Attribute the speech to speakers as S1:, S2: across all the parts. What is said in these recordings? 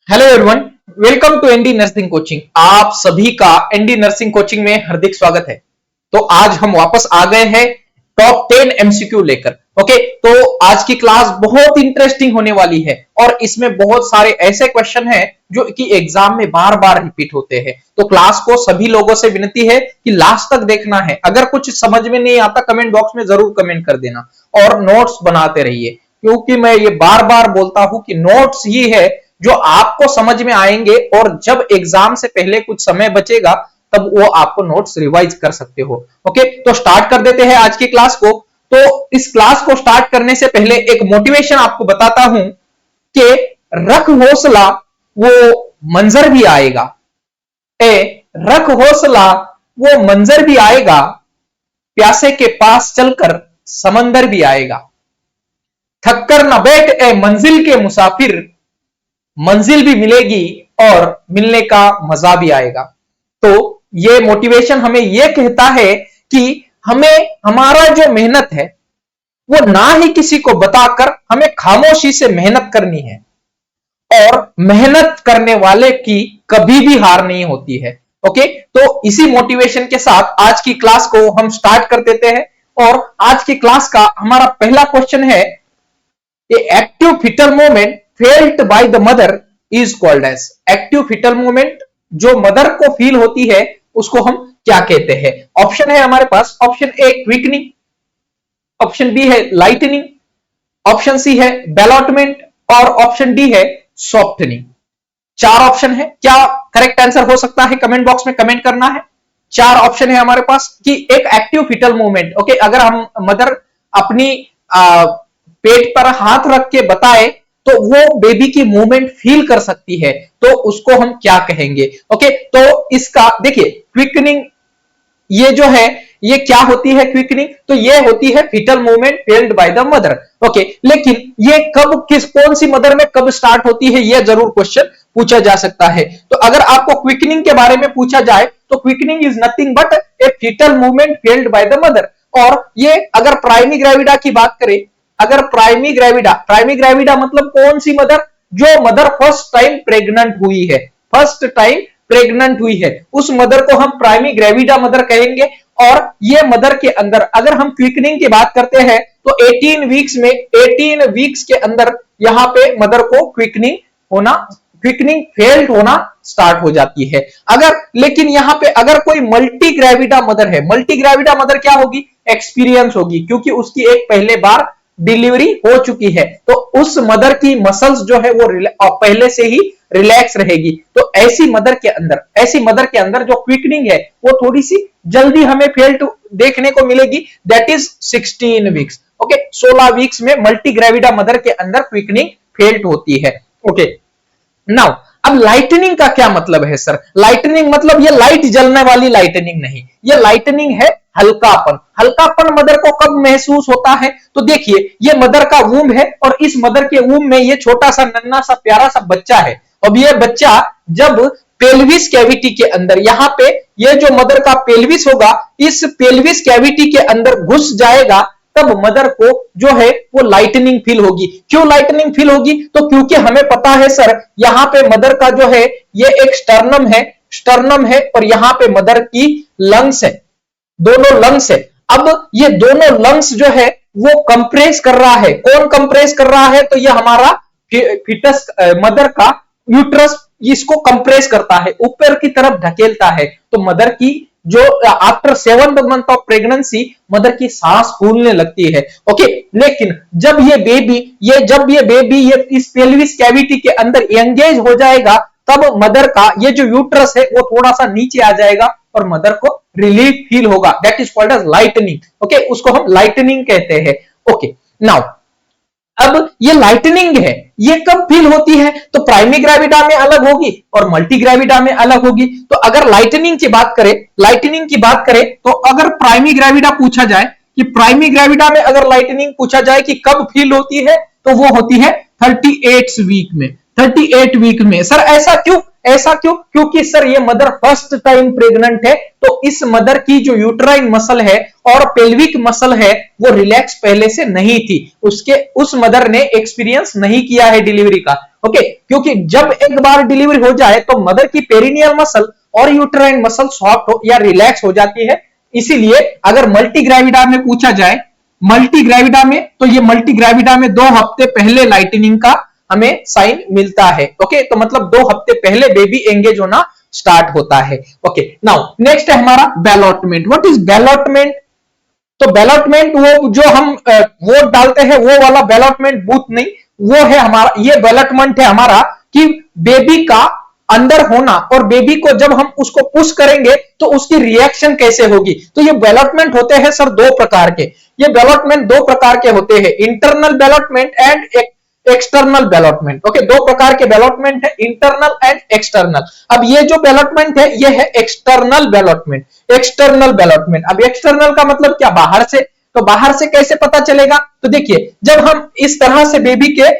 S1: Hello everyone, welcome to ND nursing coaching. आप सभी का एनडी नर्सिंग कोचिंग में हार्दिक स्वागत है। तो आज हम वापस आ गए हैं टॉप 10 एमसीक्यू लेकर। ओके, तो आज की क्लास बहुत इंटरेस्टिंग होने वाली है और इसमें बहुत सारे ऐसे क्वेश्चन हैं जो कि एग्जाम में बार बार रिपीट होते हैं। तो क्लास को सभी लोगों से विनती है कि लास्ट तक देखना है। अगर कुछ समझ में नहीं आता कमेंट बॉक्स में जरूर कमेंट कर देना और नोट्स बनाते रहिए, क्योंकि मैं ये बार बार बोलता हूं कि नोट्स ही है जो आपको समझ में आएंगे और जब एग्जाम से पहले कुछ समय बचेगा तब वो आपको नोट्स रिवाइज कर सकते हो। ओके, तो स्टार्ट कर देते हैं आज की क्लास को। तो इस क्लास को स्टार्ट करने से पहले एक मोटिवेशन आपको बताता हूं कि रख हौसला वो मंजर भी आएगा। रख हौसला वो मंजर भी आएगा, प्यासे के पास चलकर समंदर भी आएगा। थक कर न बैठ ए मंजिल के मुसाफिर, मंजिल भी मिलेगी और मिलने का मजा भी आएगा। तो ये मोटिवेशन हमें यह कहता है कि हमें हमारा जो मेहनत है वो ना ही किसी को बताकर हमें खामोशी से मेहनत करनी है और मेहनत करने वाले की कभी भी हार नहीं होती है। ओके, तो इसी मोटिवेशन के साथ आज की क्लास को हम स्टार्ट कर देते हैं। और आज की क्लास का हमारा पहला क्वेश्चन है, active foetal movement felt by the mother is called as. Active foetal movement जो मदर को फील होती है उसको हम क्या कहते हैं? ऑप्शन है हमारे पास, option A quickening, option B है लाइटनिंग, ऑप्शन सी है बेलॉटमेंट और ऑप्शन डी है सॉफ्टनिंग। चार ऑप्शन है, क्या करेक्ट आंसर हो सकता है? कमेंट बॉक्स में कमेंट करना है। चार ऑप्शन है हमारे पास कि एक एक्टिव फीटल मूवमेंट। ओके, अगर हम मदर अपनी पेट पर हाथ रख के बताए तो वो बेबी की मूवमेंट फील कर सकती है, तो उसको हम क्या कहेंगे? ओके, तो इसका देखिए क्विकनिंग ये जो है ये क्या होती है? क्विकनिंग तो ये होती है fetal movement failed bye the mother. Okay, लेकिन ये कब कौन सी मदर में कब स्टार्ट होती है ये जरूर क्वेश्चन पूछा जा सकता है। तो अगर आपको क्विकनिंग के बारे में पूछा जाए तो quickening is nothing but A fetal movement failed bye the mother. और ये अगर प्राइमी ग्रेविडा की बात करें, अगर प्राइमी ग्रेविडा मतलब कौन सी मदर? जो मदर फर्स्ट टाइम प्रेग्नेंट हुई है, फर्स्ट टाइम प्रेग्नेंट हुई है, उस मदर को हम प्राइमी ग्रेविडा मदर कहेंगे। और ये मदर के अंदर अगर हम क्विकनिंग की बात करते हैं तो 18 वीक्स के अंदर यहां पे मदर को क्विकनिंग फेल्ड होना स्टार्ट हो जाती है। अगर लेकिन यहां पे अगर कोई मल्टी ग्रेविडा मदर है, मल्टी ग्रेविडा मदर क्या होगी? एक्सपीरियंस होगी, क्योंकि उसकी एक पहले बार डिलीवरी हो चुकी है, तो उस मदर की मसल्स जो है वो पहले से ही रिलैक्स रहेगी। तो ऐसी मदर के अंदर जो क्विकनिंग है वो थोड़ी सी जल्दी हमें फेल्ट देखने को मिलेगी, that is 16 weeks. Okay, 16 weeks में मल्टी ग्रेविडा मदर के अंदर क्विकनिंग फेल्ट होती है। ओके, नाउ अब लाइटनिंग का क्या मतलब है सर? लाइटनिंग मतलब ये लाइट जलने वाली लाइटनिंग नहीं, ये लाइटनिंग है हल्कापन। हल्कापन मदर को कब महसूस होता है? तो देखिए ये मदर का वूम है और इस मदर के वूम में ये छोटा सा नन्हा सा प्यारा सा बच्चा है। अब ये बच्चा जब पेल्विस कैविटी के अंदर, यहां पे ये जो मदर का पेल्विस होगा, इस पेल्विस कैविटी के अंदर घुस जाएगा, तब मदर को जो है वो लाइटनिंग फील होगी। क्यों लाइटनिंग फील होगी? तो क्योंकि हमें पता है सर यहां पे मदर का जो है ये एक स्टर्नम है और यहां पे मदर की लंग्स है, दोनों लंग्स है। अब ये दोनों लंग्स जो है वो कंप्रेस कर रहा है। कौन कंप्रेस कर रहा है? तो ये हमारा फीटस मदर का यूट्रस इसको कंप्रेस करता है, ऊपर की तरफ ढकेलता है। तो मदर की जो after 7th month of pregnancy mother की सांस फूलने लगती है। ओके, लेकिन जब ये बेबी ये इस पेल्विस कैविटी के अंदर एंगेज हो जाएगा, तब मदर का ये जो यूट्रस है वो थोड़ा सा नीचे आ जाएगा और मदर को रिलीफ फील होगा, that is called as lightening. Okay, उसको हम लाइटनिंग कहते हैं। ओके, नाउ अब ये लाइटनिंग है ये कब फील होती है? तो प्राइमरी ग्रेविडा में अलग होगी और मल्टी ग्रेविडा में अलग होगी। तो अगर लाइटनिंग की बात करें तो अगर प्राइमरी ग्रेविडा पूछा जाए कि प्राइमरी ग्रेविडा में अगर लाइटनिंग पूछा जाए कि कब फील होती है, तो वो होती है 38 वीक में। 38 वीक में। सर ऐसा क्यों? ऐसा क्यों? क्योंकि सर ये मदर फर्स्ट टाइम प्रेग्नेंट है, तो इस मदर की जो यूट्राइन मसल है और पेल्विक मसल है वो रिलैक्स पहले से नहीं थी, उस मदर ने एक्सपीरियंस नहीं किया है डिलीवरी का। ओके, क्योंकि जब एक बार डिलीवरी हो जाए तो मदर की पेरिनियल मसल और यूट्राइन मसल सॉफ्ट हो या रिलैक्स हो जाती है। इसीलिए अगर मल्टी ग्रेविडा में पूछा जाए, मल्टी ग्रेविडा में, तो ये मल्टी ग्रेविडा में 2 हफ्ते पहले लाइटनिंग का हमें साइन मिलता है। ओके, तो मतलब 2 हफ्ते पहले बेबी एंगेज होना स्टार्ट होता है। ओके, नाउ नेक्स्ट है हमारा बैलॉटमेंट। What is बैलॉटमेंट? तो बैलॉटमेंट वो जो हम वोट डालते हैं वो वाला बैलॉटमेंट बूथ नहीं, वो है हमारा, ये बैलॉटमेंट है हमारा कि बेबी का अंदर होना और बेबी को जब हम उसको पुश करेंगे तो उसकी रिएक्शन कैसे होगी। तो ये बैलॉटमेंट होते हैं सर 2 प्रकार के। ये बैलॉटमेंट 2 प्रकार के होते हैं, internal बैलॉटमेंट and external ballottement. Okay, 2 प्रकार के बैलॉटमेंट है, इंटरनल एंड एक्सटर्नल। अब ये जो बैलॉटमेंट है ये है एक्सटर्नल बैलॉटमेंट। एक्सटर्नल बैलॉटमेंट, अब एक्सटर्नल का मतलब क्या? बाहर से। तो बाहर से कैसे पता चलेगा? तो देखिए, जब हम इस तरह से बेबी के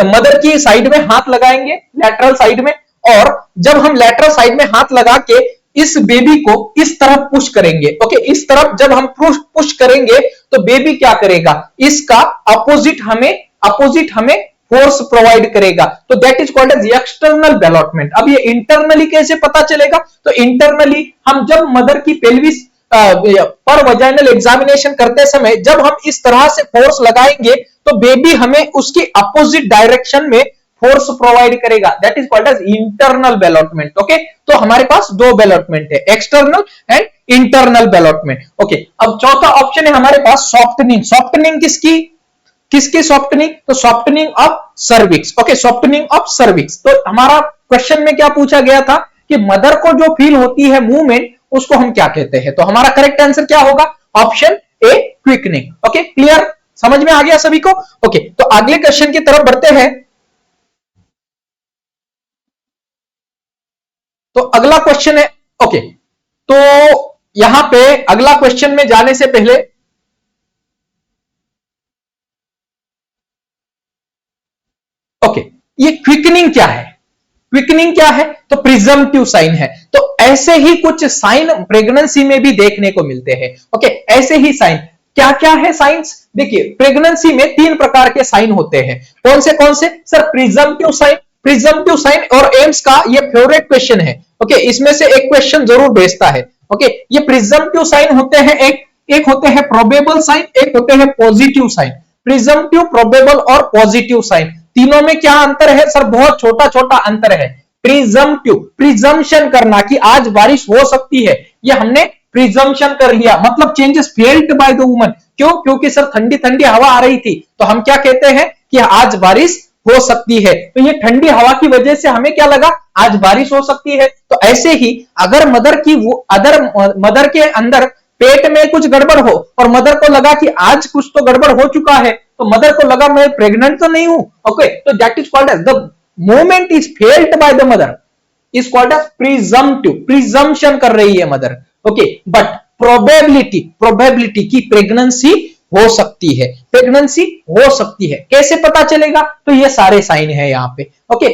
S1: मदर की साइड में हाथ लगाएंगे, लैटरल साइड में, और जब हम लैटरल साइड में हाथ लगा के इस बेबी को इस तरफ पुश करेंगे, ओके, इस तरफ जब हम पुश करेंगे तो बेबी क्या करेगा? इसका अपोजिट हमें फोर्स प्रोवाइड करेगा, तो that is called as external development. अब ये इंटरनली कैसे पता चलेगा? तो इंटरनली हम जब मदर की पेल्विस पर वजाइनल एग्जामिनेशन करते समय जब हम इस तरह से फोर्स लगाएंगे तो बेबी हमें उसकी अपोजिट डायरेक्शन में फोर्स प्रोवाइड करेगा, that is called as internal development. Okay, तो हमारे पास 2 डेवलपमेंट है, external and internal development. Okay, अब चौथा ऑप्शन है हमारे पास सॉफ्टनिंग। सॉफ्टनिंग किसकी सॉफ्टनिंग? तो softening of cervix. Okay, softening of cervix. तो हमारा क्वेश्चन में क्या पूछा गया था कि मदर को जो फील होती है मूवमेंट, उसको हम क्या कहते हैं? तो हमारा करेक्ट आंसर क्या होगा? Option A, quickening. Okay, clear, समझ में आ गया सभी को? ओके, तो अगले क्वेश्चन की तरफ बढ़ते हैं। तो अगला क्वेश्चन है, ओके, तो यहां पे अगला क्वेश्चन में जाने से पहले ओके, ये क्विकनिंग क्या है? क्विकनिंग क्या है? तो प्रिजम्पटिव साइन है। तो ऐसे ही कुछ साइन प्रेगनेंसी में भी देखने को मिलते हैं। ओके, ऐसे ही साइन क्या क्या है साइंस? देखिए, प्रेगनेंसी में 3 प्रकार के साइन होते हैं। कौन से? सर, प्रिजम्पटिव साइन और एम्स का ये फेवरेट क्वेश्चन है। ओके, इसमें से एक क्वेश्चन जरूर भेजता है। ओके, ये प्रिजम्पटिव साइन होते हैं, एक होते हैं प्रोबेबल साइन, एक होते हैं पॉजिटिव साइन। प्रिजम्पटिव, प्रोबेबल और पॉजिटिव साइन, तीनों में क्या अंतर है? सर, बहुत छोटा छोटा अंतर है। प्रिजम्पटिव, प्रिजम्पशन करना कि आज बारिश हो सकती है, ये हमने प्रिजम्पशन कर लिया, मतलब changes felt by the woman. क्यों? क्योंकि सर ठंडी ठंडी हवा आ रही थी, तो हम क्या कहते हैं कि आज बारिश हो सकती है। तो ये ठंडी हवा की वजह से हमें क्या लगा? आज बारिश हो सकती है। तो ऐसे ही अगर मदर के अंदर पेट में कुछ गड़बड़ हो और मदर को लगा कि आज कुछ तो गड़बड़ हो चुका है, तो मदर को लगा मैं प्रेग्नेंट तो नहीं हूं। ओके, तो that is called as the moment is felt by the mother is called as presumptive, presumption कर रही है मदर। ओके, बट प्रोबेबिलिटी की प्रेगनेंसी हो सकती है, प्रेगनेंसी हो सकती है। कैसे पता चलेगा? तो ये सारे साइन है यहां पे। ओके,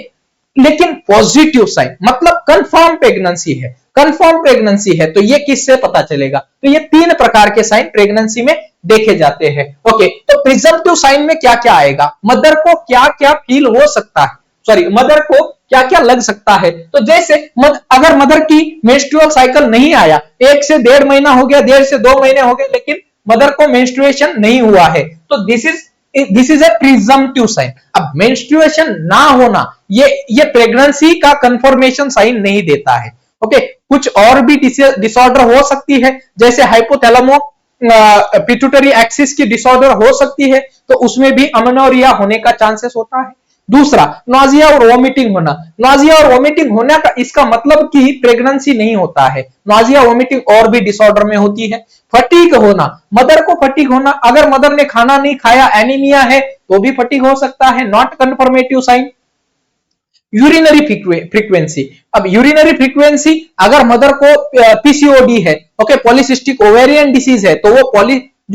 S1: लेकिन पॉजिटिव साइन मतलब कंफर्म प्रेगनेंसी है, कंफर्म प्रेगनेंसी है, तो ये किससे पता चलेगा? तो ये 3 प्रकार के साइन प्रेगनेंसी में देखे जाते हैं। ओके, तो प्रिजम्पटिव साइन में क्या क्या आएगा? मदर को क्या क्या फील हो सकता है, सॉरी, मदर को क्या क्या लग सकता है? तो जैसे अगर मदर की मेंस्ट्रुअल साइकिल नहीं आया, 1 से 1.5 महीना हो गया, 1.5 से 2 महीने हो गए, लेकिन मदर को मेंस्ट्रुएशन नहीं हुआ है, तो this is a presumptive sign. अब मेंस्ट्रुएशन ना होना ये प्रेगनेंसी का कंफर्मेशन साइन नहीं देता है। ओके, कुछ और भी डिसऑर्डर हो सकती है, जैसे हाइपोथैलेमो पिट्यूटरी एक्सिस की डिसऑर्डर हो सकती है, तो उसमें भी अमेनोरिया होने का चांसेस होता है। दूसरा, नॉजिया और वोमिटिंग होना। नॉजिया और वोमिटिंग होने का इसका मतलब कि प्रेगनेंसी नहीं होता है, नॉजिया वोमिटिंग और भी डिसऑर्डर में होती है। फटीग होना, मदर को फटीग होना, अगर मदर ने खाना नहीं खाया, एनीमिया है, तो भी फटीग हो सकता है, not confirmative sign. Urinary frequency, अब यूरिनरी फ्रीक्वेंसी अगर मदर को पीसीओडी है, ओके, पॉलिसिस्टिक ओवेरियन डिसीज है, तो वो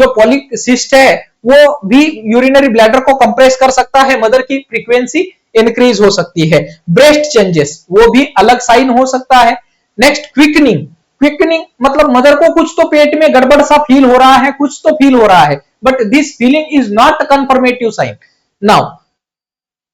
S1: पॉलिसिस्ट है वो भी यूरिनरी ब्लैडर को कंप्रेस कर सकता है, मदर की फ्रीक्वेंसी इंक्रीज हो सकती है। ब्रेस्ट चेंजेस वो भी अलग साइन हो सकता है। नेक्स्ट क्विकनिंग, क्विकनिंग मतलब मदर को कुछ तो पेट में गड़बड़ सा फील हो रहा है, कुछ तो फील हो रहा है, but this feeling is not confirmative sign. Now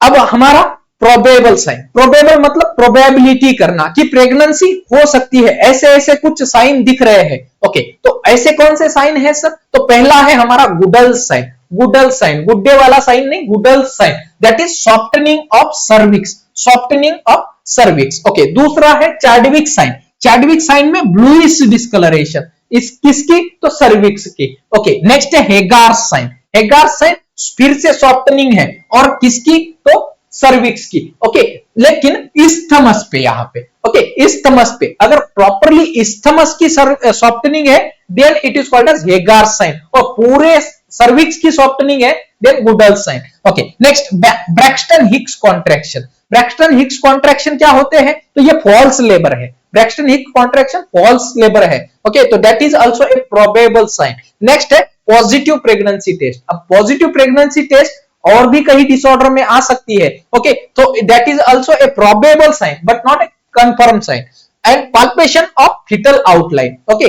S1: अब हमारा प्रोबेबल साइन, प्रोबेबल मतलब प्रोबेबिलिटी करना कि प्रेगनेंसी हो सकती है, ऐसे ऐसे कुछ साइन दिख रहे हैं। ओके, तो ऐसे कौन से साइन है सर? तो पहला है हमारा गुडल साइन, गुडल साइन, गुड्डे वाला साइन नहीं, Goodell sign, that is softening of cervix, softening of cervix. Okay, दूसरा है चैडविक साइन, चैडविक साइन में ब्लूइश डिस्कलरेशन, इस किसकी? तो सर्विक्स की। ओके, नेक्स्ट है हेगार्स साइन, हेगार्स साइन फिर से सॉफ्टनिंग है, और किसकी? तो सर्विक्स की। ओके, लेकिन इस्थमस पे, यहां पे ओके इस्थमस पे अगर प्रॉपरली इस्थमस की सॉफ्टनिंग है then it is called as Hegar's sign, और पूरे सर्विक्स की सॉफ्टनिंग है then Goodell sign. Okay, next Braxton Hicks contraction, Braxton Hicks contraction क्या होते हैं? तो ये फॉल्स लेबर है, Braxton Hicks contraction false labour है। ओके, तो that is also a probable sign. Next है पॉजिटिव प्रेगनेंसी टेस्ट। अब पॉजिटिव प्रेगनेंसी टेस्ट और भी कई डिसऑर्डर में आ सकती है। ओके, तो that is also a probable sign but not a confirm sign. And palpation of foetal outline. Okay,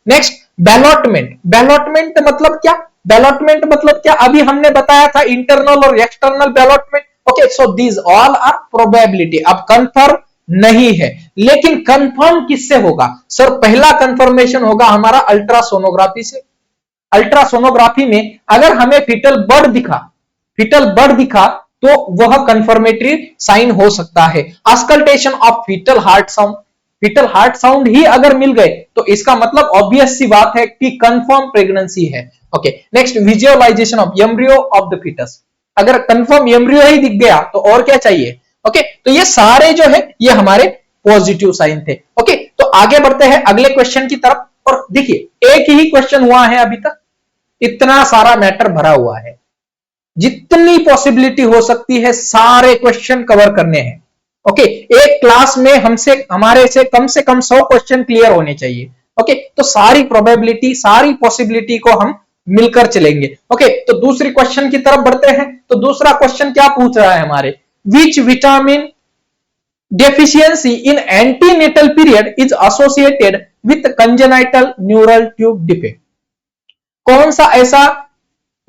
S1: next ballottement, ballottement मतलब क्या? बैलॉटमेंट मतलब क्या? अभी हमने बताया था इंटरनल और external ballottement. Okay, so these all are probability. अब कंफर्म नहीं है, लेकिन कंफर्म किससे होगा सर? पहला कंफर्मेशन होगा हमारा अल्ट्रासोनोग्राफी से। अल्ट्रासोनोग्राफी में अगर हमें फीटल बर्ड दिखा, फीटल बर्ड दिखा, तो वह कंफर्मेटरी साइन हो सकता है। Auscultation of foetal heart sound, foetal heart sound ही अगर मिल गए तो इसका मतलब ऑब्वियस सी बात है कि कंफर्म प्रेगनेंसी है। Okay, next visualisation of embryo of the foetus, अगर कंफर्म एम्ब्रियो ही दिख गया तो और क्या चाहिए? ओके, तो ये सारे जो है ये हमारे पॉजिटिव साइन थे। ओके, तो आगे बढ़ते हैं अगले क्वेश्चन की तरफ। और देखिए एक ही क्वेश्चन हुआ है अभी तक, इतना सारा मैटर भरा हुआ है, जितनी पॉसिबिलिटी हो सकती है सारे क्वेश्चन कवर करने हैं। ओके, एक क्लास में हमारे से कम 100 क्वेश्चन क्लियर होने चाहिए। ओके, तो सारी प्रोबेबिलिटी, सारी पॉसिबिलिटी को हम मिलकर चलेंगे। ओके, तो दूसरी क्वेश्चन की तरफ बढ़ते हैं। तो दूसरा क्वेश्चन क्या पूछ रहा है हमारे? Which vitamin deficiency in antenatal period is associated with congenital neural tube defect? कौन सा ऐसा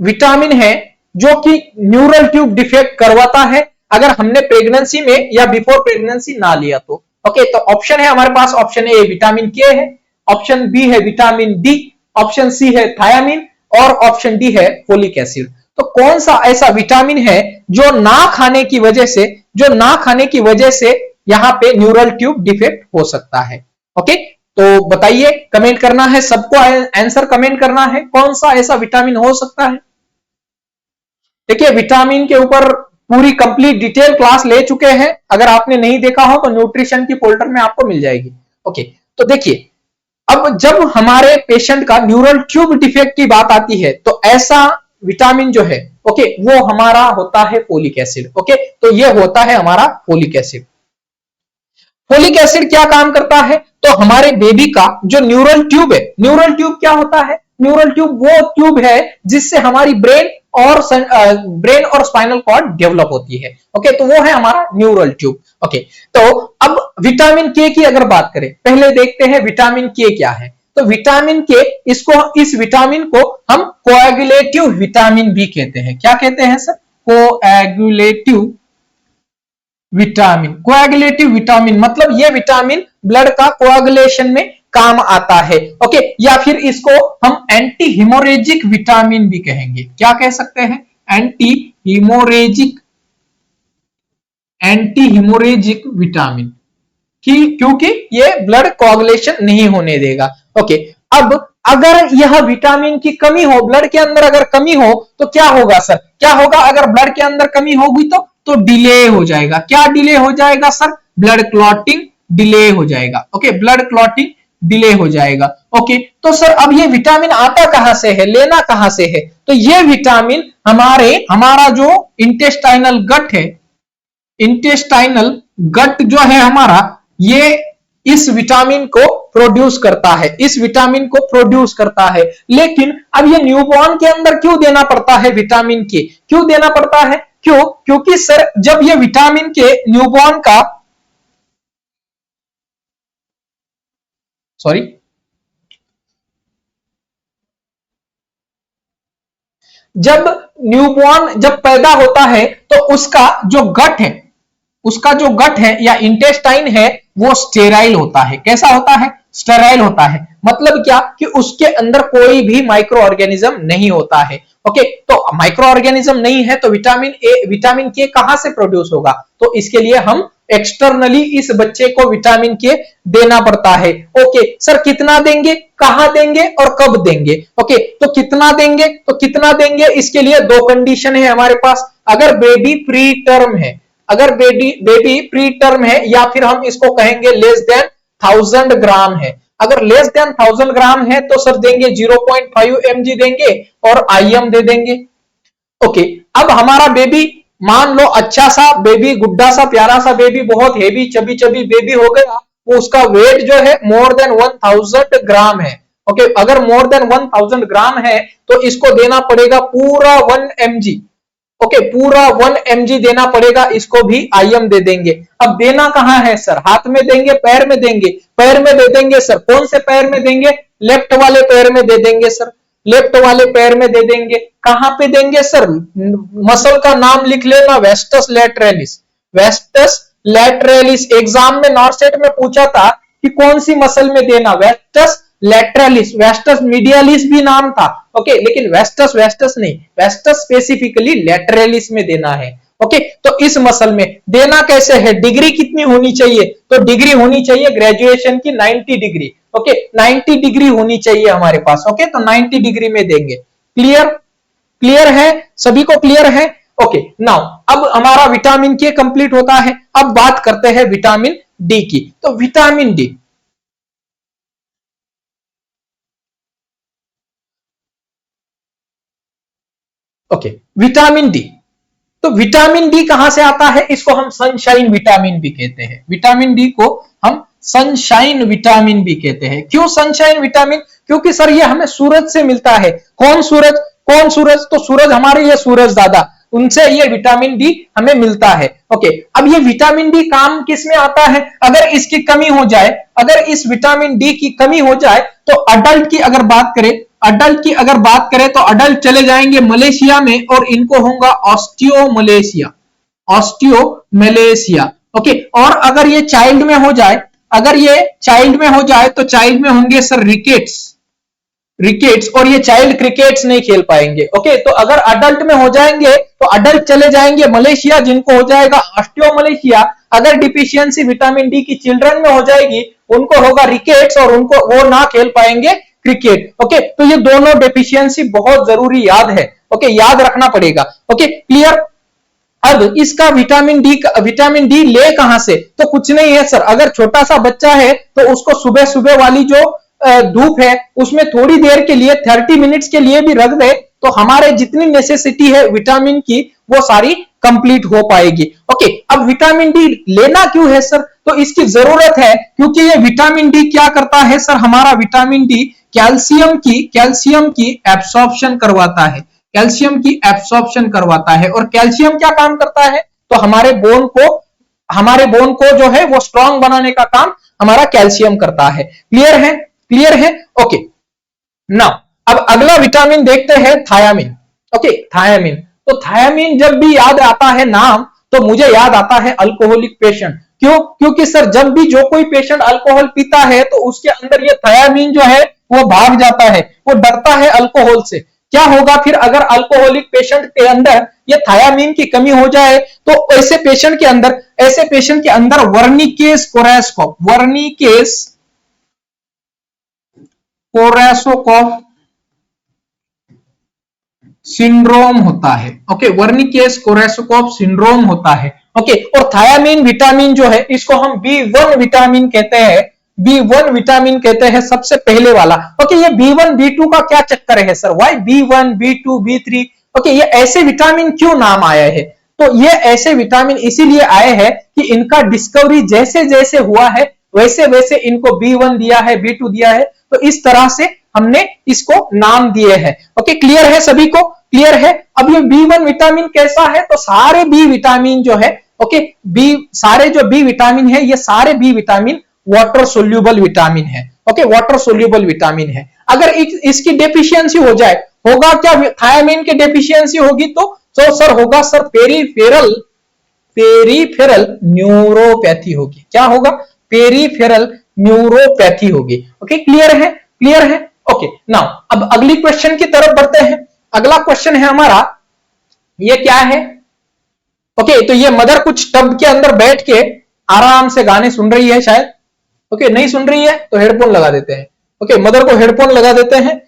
S1: विटामिन है जो कि न्यूरल ट्यूब डिफेक्ट करवाता है अगर हमने प्रेगनेंसी में या बिफोर प्रेगनेंसी ना लिया तो? ओके, तो ऑप्शन है हमारे पास, ऑप्शन ए विटामिन के है, ऑप्शन बी है विटामिन डी, ऑप्शन सी है थायामीन, और ऑप्शन डी है फोलिक एसिड। तो कौन सा ऐसा विटामिन है जो ना खाने की वजह से यहां पे न्यूरल ट्यूब डिफेक्ट हो सकता है? ओके, तो बताइए, कमेंट करना है सबको, आंसर कमेंट करना है, कौन सा ऐसा विटामिन हो सकता है। देखिए विटामिन के ऊपर पूरी कंप्लीट डिटेल क्लास ले चुके हैं, अगर आपने नहीं देखा हो तो न्यूट्रिशन की फोल्डर में आपको मिल जाएगी। ओके, तो देखिए अब जब हमारे पेशेंट का न्यूरल ट्यूब डिफेक्ट की बात आती है तो ऐसा विटामिन जो है ओके वो हमारा होता है फोलिक एसिड। ओके, तो ये होता है हमारा फोलिक एसिड। फोलिक एसिड क्या काम करता है? तो हमारे बेबी का जो न्यूरल ट्यूब है, न्यूरल ट्यूब क्या होता है? न्यूरल ट्यूब वो ट्यूब है जिससे हमारी ब्रेन और स्पाइनल कॉर्ड डेवलप होती है। ओके, तो वो है हमारा न्यूरल ट्यूब। ओके, तो अब विटामिन के की अगर बात करें, पहले देखते हैं विटामिन के क्या है। तो विटामिन के, इस विटामिन को हम कोएगुलेटिव विटामिन भी कहते हैं। क्या कहते हैं sir? Coagulative vitamin. Coagulative vitamin मतलब ये विटामिन ब्लड का कोएगुलेशन में काम आता है। ओके, या फिर इसको हम एंटी हिमोरेजिक विटामिन भी कहेंगे। क्या कह सकते हैं? एंटी हिमोरेजिक विटामिन, क्योंकि ये ब्लड कोएगुलेशन नहीं होने देगा। ओके, अब अगर यह विटामिन की कमी हो, ब्लड के अंदर अगर कमी हो तो क्या होगा सर? क्या होगा अगर ब्लड के अंदर कमी होगी तो डिले हो जाएगा। क्या डिले हो जाएगा सर? ब्लड क्लॉटिंग डिले हो जाएगा। ओके, ब्लड क्लॉटिंग डिले हो जाएगा। ओके, तो सर अब ये विटामिन आता कहां से है, लेना कहां से है? तो ये विटामिन हमारा जो इंटेस्टाइनल गट है, इंटेस्टाइनल गट जो है हमारा, ये इस विटामिन को प्रोड्यूस करता है, इस विटामिन को प्रोड्यूस करता है। लेकिन अब ये न्यूबॉर्न के अंदर क्यों देना पड़ता है विटामिन के, क्यों देना पड़ता है, क्यों? क्योंकि सर जब ये विटामिन के न्यूबॉर्न का जब न्यूबॉर्न जब पैदा होता है तो उसका जो गट है या इंटेस्टाइन है वो स्टेराइल होता है। कैसा होता है? स्टेराइल होता है। मतलब क्या कि उसके अंदर कोई भी माइक्रो ऑर्गेनिज्म नहीं होता है। ओके, तो माइक्रो ऑर्गेनिज्म नहीं है तो विटामिन के कहां से प्रोड्यूस होगा? तो इसके लिए हम एक्सटर्नली इस बच्चे को विटामिन के देना पड़ता है। ओके सर, कितना देंगे, कहां देंगे और कब देंगे? ओके, तो कितना देंगे इसके लिए दो कंडीशन है हमारे पास। अगर बेबी प्री टर्म है या फिर हम इसको कहेंगे लेस देन 1000 ग्राम है। अगर लेस देन 1000 ग्राम है तो सर देंगे 0.5 mg देंगे और IM दे देंगे। ओके, अब हमारा बेबी मान लो अच्छा सा बेबी, गुड्डा सा प्यारा सा बेबी, बहुत हेवी चबी बेबी हो गया, वो उसका वेट जो है मोर देन 1000 ग्राम है। ओके, अगर मोर देन 1000 ग्राम है तो इसको देना पड़ेगा पूरा 1 mg। ओके, पूरा 1 mg देना पड़ेगा, इसको भी IM दे देंगे। अब देना कहां है सर? हाथ में देंगे, पैर में देंगे? पैर में दे देंगे सर। कौन से पैर में देंगे? लेफ्ट वाले पैर में दे देंगे सर, लेफ्ट वाले पैर में दे देंगे। कहां पे देंगे सर? मसल का नाम लिख लेना, वेस्टस लैटरलिस। वेस्टस लैटरलिस एग्जाम में नॉर्सेट में पूछा था कि कौन सी मसल में देना, वेस्टस लैटरलिस। वेस्टस मीडियलिस भी नाम था, ओके, लेकिन वेस्टस नहीं, वेस्टस स्पेसिफिकली लैटरलिस में देना है। ओके, तो इस मसल में देना कैसे है? डिग्री कितनी होनी चाहिए? तो डिग्री होनी चाहिए ग्रेजुएशन की 90 डिग्री। ओके, 90 डिग्री होनी चाहिए हमारे पास। ओके, तो 90 डिग्री में देंगे। क्लियर है? सभी को क्लियर है? ओके, नाउ अब हमारा विटामिन के कंप्लीट होता है। अब बात करते हैं विटामिन डी की। तो vitamin D, okay, vitamin D, तो विटामिन डी कहां से आता है? इसको हम सनशाइन विटामिन भी कहते हैं। विटामिन डी को हम सनशाइन विटामिन भी कहते हैं। क्यों सनशाइन विटामिन? क्योंकि सर ये हमें सूरज से मिलता है। कौन सूरज? तो सूरज हमारे, ये सूरज दादा, उनसे ये विटामिन डी हमें मिलता है। ओके, अब ये विटामिन डी काम किस में आता है? अगर इसकी कमी हो जाए, अगर इस विटामिन डी की कमी हो जाए तो अडल्ट की अगर बात करें तो अडल्ट चले जाएंगे मलेशिया में और इनको होगा ऑस्टियोमलेशिया। ओके, और अगर ये चाइल्ड में हो जाए, तो चाइल्ड में होंगे सर रिकेट्स, और ये चाइल्ड क्रिकेट्स नहीं खेल पाएंगे। ओके, तो अगर अडल्ट में हो जाएंगे तो अडल्ट चले जाएंगे मलेशिया, जिनको हो जाएगा ऑस्टियोमलेशिया। अगर डिफिशियंसी विटामिन डी की चिल्ड्रन में हो जाएगी, उनको होगा रिकेट्स और वो ना खेल पाएंगे क्रिकेट। ओके, तो ये दोनों डेफिशिएंसी बहुत जरूरी याद है। ओके, याद रखना पड़ेगा। Okay, clear? अब इसका विटामिन डी ले कहां से? तो कुछ नहीं है सर, अगर छोटा सा बच्चा है तो उसको सुबह वाली जो धूप है उसमें थोड़ी देर के लिए 30 मिनट्स के लिए भी रख दे तो हमारे जितनी नेसेसिटी है विटामिन की वो सारी कंप्लीट हो पाएगी। ओके, अब विटामिन डी लेना क्यों है सर? तो इसकी जरूरत है क्योंकि ये विटामिन डी क्या करता है सर? हमारा विटामिन डी कैल्शियम की एब्सॉर्प्शन करवाता है। और कैल्शियम क्या काम करता है? तो हमारे बोन को जो है वो स्ट्रांग बनाने का काम हमारा कैल्शियम करता है। क्लियर है? ओके, नाउ अब अगला विटामिन देखते हैं, थायामिन। ओके, थायामिन, तो थायामिन जब भी याद आता है नाम तो मुझे याद आता है अल्कोहलिक पेशेंट। क्यों? क्योंकि सर जब भी जो कोई पेशेंट अल्कोहल पीता है तो उसके अंदर ये थायामिन जो है वो भाग जाता है, वो डरता है अल्कोहल से। क्या होगा फिर अगर अल्कोहलिक पेशेंट के अंदर ये थायामिन की कमी हो जाए? तो ऐसे पेशेंट के अंदर वर्निकेस कोरैसोकॉफ सिंड्रोम होता है। ओके, वर्निकेस कोरैसोकॉफ सिंड्रोम होता है। ओके, और थायामिन विटामिन जो है इसको हम B1 विटामिन कहते हैं, सबसे पहले वाला। ओके, ये B1 B2 का क्या चक्कर है sir? Y B1 B2 B3? Okay, ये ऐसे विटामिन क्यों नाम आया है? तो ये ऐसे विटामिन इसीलिए आए हैं कि इनका डिस्कवरी जैसे जैसे हुआ है वैसे वैसे इनको B1 दिया है, B2 दिया है, तो इस तरह से हमने इसको नाम दिए हैं। ओके, क्लियर है सभी को? क्लियर है? अब ये B1 विटामिन कैसा है? तो सारे बी विटामिन जो है, ओके, सारे जो बी विटामिन है, ये सारे B vitamin water soluble vitamin है। ओके, वाटर सोल्यूबल विटामिन है। अगर इसकी डेफिशिएंसी हो जाए, होगा क्या? थायमिन की डेफिशिएंसी होगी तो सर होगा सर पेरीफेरल न्यूरोपैथी होगी। क्या होगा? पेरीफेरल न्यूरोपैथी होगी। ओके, क्लियर है? क्लियर है? ओके, नाउ अब अगली क्वेश्चन की तरफ बढ़ते हैं। अगला क्वेश्चन है हमारा, ये क्या है? ओके, तो ये मदर कुछ टब के अंदर बैठ के आराम से गाने सुन रही है शायद। ओके, नहीं सुन रही है तो हेडफोन लगा देते हैं। ओके, मदर को हेडफोन लगा देते हैं।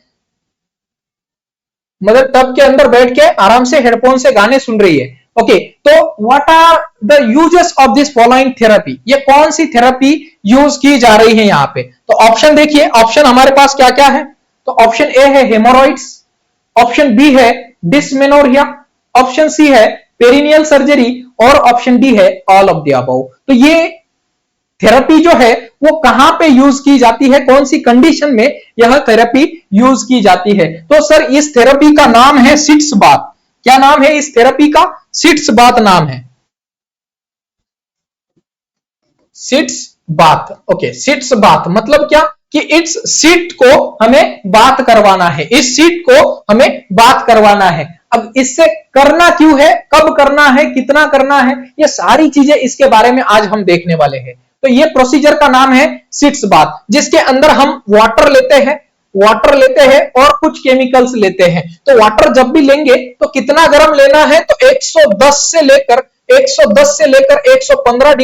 S1: मदर टब के अंदर बैठ के आराम से हेडफोन से गाने सुन रही है। ओके, तो what are the uses of this following therapy? ये कौन सी थेरेपी यूज की जा रही है यहाँ पे? तो ऑप्शन देखिए, ऑप्शन हमारे पास क्या क्या है? तो ऑप्शन ए है हेमोरॉइड्स, ऑप्शन बी है डिस्मेनोरिया, ऑप्शन सी है पेरिनियल सर्जरी और ऑप्शन डी है ऑल ऑफ द अबव। तो ये थेरेपी जो है वो कहां पे यूज की जाती है, कौन सी कंडीशन में यह थेरेपी यूज की जाती है? तो सर इस थेरेपी का नाम है सिट्स बाथ। क्या नाम है इस थेरेपी का? सिट्स बाथ नाम है, sitz bath. Okay, sitz bath मतलब क्या? कि इस सीट को हमें बात करवाना है, इस सीट को हमें बात करवाना है। अब इससे करना क्यों है, कब करना है, कितना करना है, ये सारी चीजें इसके बारे में आज हम देखने वाले हैं। तो ये प्रोसीजर का नाम है सिट्स बाथ, जिसके अंदर हम वाटर लेते हैं और कुछ केमिकल्स लेते हैं। तो वाटर जब भी लेंगे तो कितना गर्म लेना है? तो 110 से लेकर 115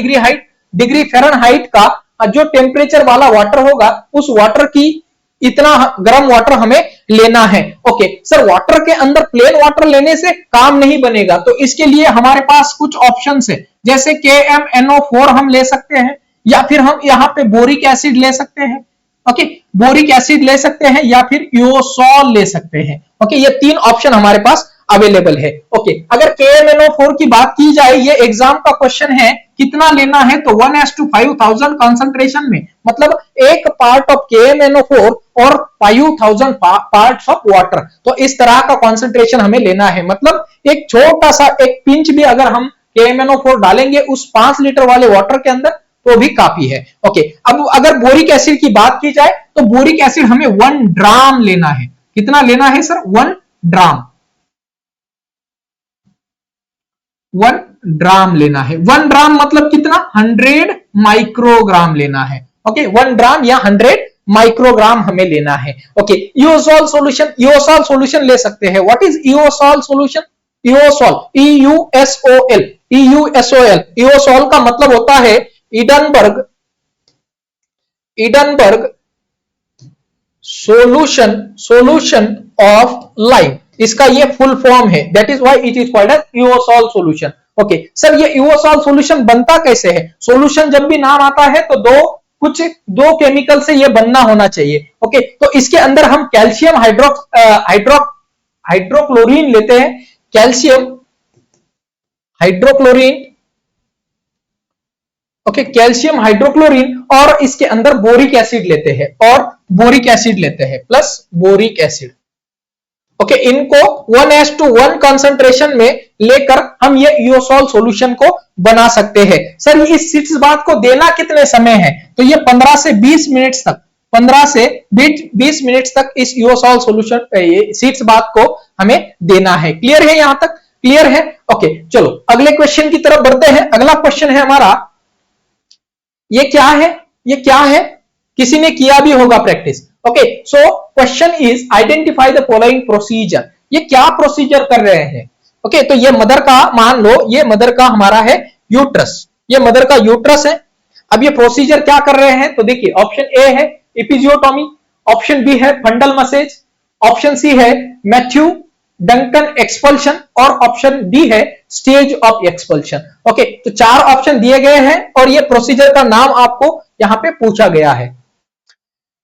S1: डिग्री फ़ारेनहाइट का जो टेम्परेचर वाला वाटर होगा, उस वाटर की इतना गर्म वाटर हमें लेना है। ओके सर, वाटर के अंदर प्लेन वाटर लेने से काम नहीं बनेगा, तो इसके लिए हमारे पास कुछ ऑप्शंस है, जैसे KMNO4 हम ले सकते हैं, या फिर हम यहाँ पे बोरिक एसिड ले सकते हैं। ओके, बोरिक एसिड ले सकते हैं या फिर यूसोल ले सकते हैं। ओके, ये तीन ऑप्शन हमारे पास अवेलेबल है। ओके, अगर KMNO4 की बात की जाए, ये एग्जाम का क्वेश्चन है, कितना लेना है? तो 1:5000 कंसंट्रेशन में, मतलब एक पार्ट ऑफ KMNO4 और 5000 पार्ट्स ऑफ वाटर। तो इस तरह का कंसंट्रेशन हमें लेना है, मतलब एक छोटा सा एक पिंच भी अगर हम KMNO4 डालेंगे उस 5 लीटर वाले वाटर के अंदर तो भी काफी है। ओके, अब अगर बोरिक एसिड की बात की जाए तो बोरिक एसिड हमें 1 ड्राम लेना है। कितना लेना है सर? 1 ड्राम। 1 ड्राम लेना है। 1 ड्राम मतलब कितना? 100 माइक्रोग्राम लेना है। ओके, 1 ड्राम या 100 माइक्रोग्राम हमें लेना है। ओके, ईओसॉल सॉल्यूशन ले सकते हैं। What is Eusol solution? Eusol, Eusol का मतलब होता है इडनबर्ग सॉल्यूशन ऑफ लाइम। इसका ये फुल फॉर्म है, that is why it is called as Eusol solution. Okay sir, ये ईओसॉल सॉल्यूशन बनता कैसे है? सॉल्यूशन जब भी नाम आता है तो दो केमिकल से ये बनना होना चाहिए। ओके, तो इसके अंदर हम कैल्शियम हाइड्रोक्लोरीन लेते हैं, कैल्शियम हाइड्रोक्लोरीन। ओके, कैल्शियम हाइड्रोक्लोरीन, और इसके अंदर बोरिक एसिड लेते हैं, प्लस बोरिक एसिड। ओके, इनको 1:1 कंसंट्रेशन में लेकर हम ये ईओसॉल सॉल्यूशन को बना सकते हैं। सर इस सिट्स बाथ को देना कितने समय है? तो ये 15 से 20 मिनट तक इस ईओसॉल सॉल्यूशन सिट्स बाथ को हमें देना है। क्लियर है? यहां तक क्लियर है? ओके, चलो अगले क्वेश्चन की तरफ बढ़ते हैं। अगला क्वेश्चन है हमारा, ये क्या है? किसी ने किया भी होगा practice. Okay, so question is identify the following procedure. ये क्या प्रोसीजर कर रहे हैं? ओके, तो ये मदर का, मान लो ये मदर का हमारा है यूट्रस, ये मदर का यूट्रस है। अब ये प्रोसीजर क्या कर रहे हैं? तो देखिए, ऑप्शन ए है एपिजियोटोमी, ऑप्शन बी है फंडल मसेज, ऑप्शन सी है मैथ्यू डंकन एक्सपल्शन और ऑप्शन डी है स्टेज ऑफ एक्सपल्शन। ओके, तो 4 ऑप्शन दिए गए हैं और ये प्रोसीजर का नाम आपको यहां पे पूछा गया है।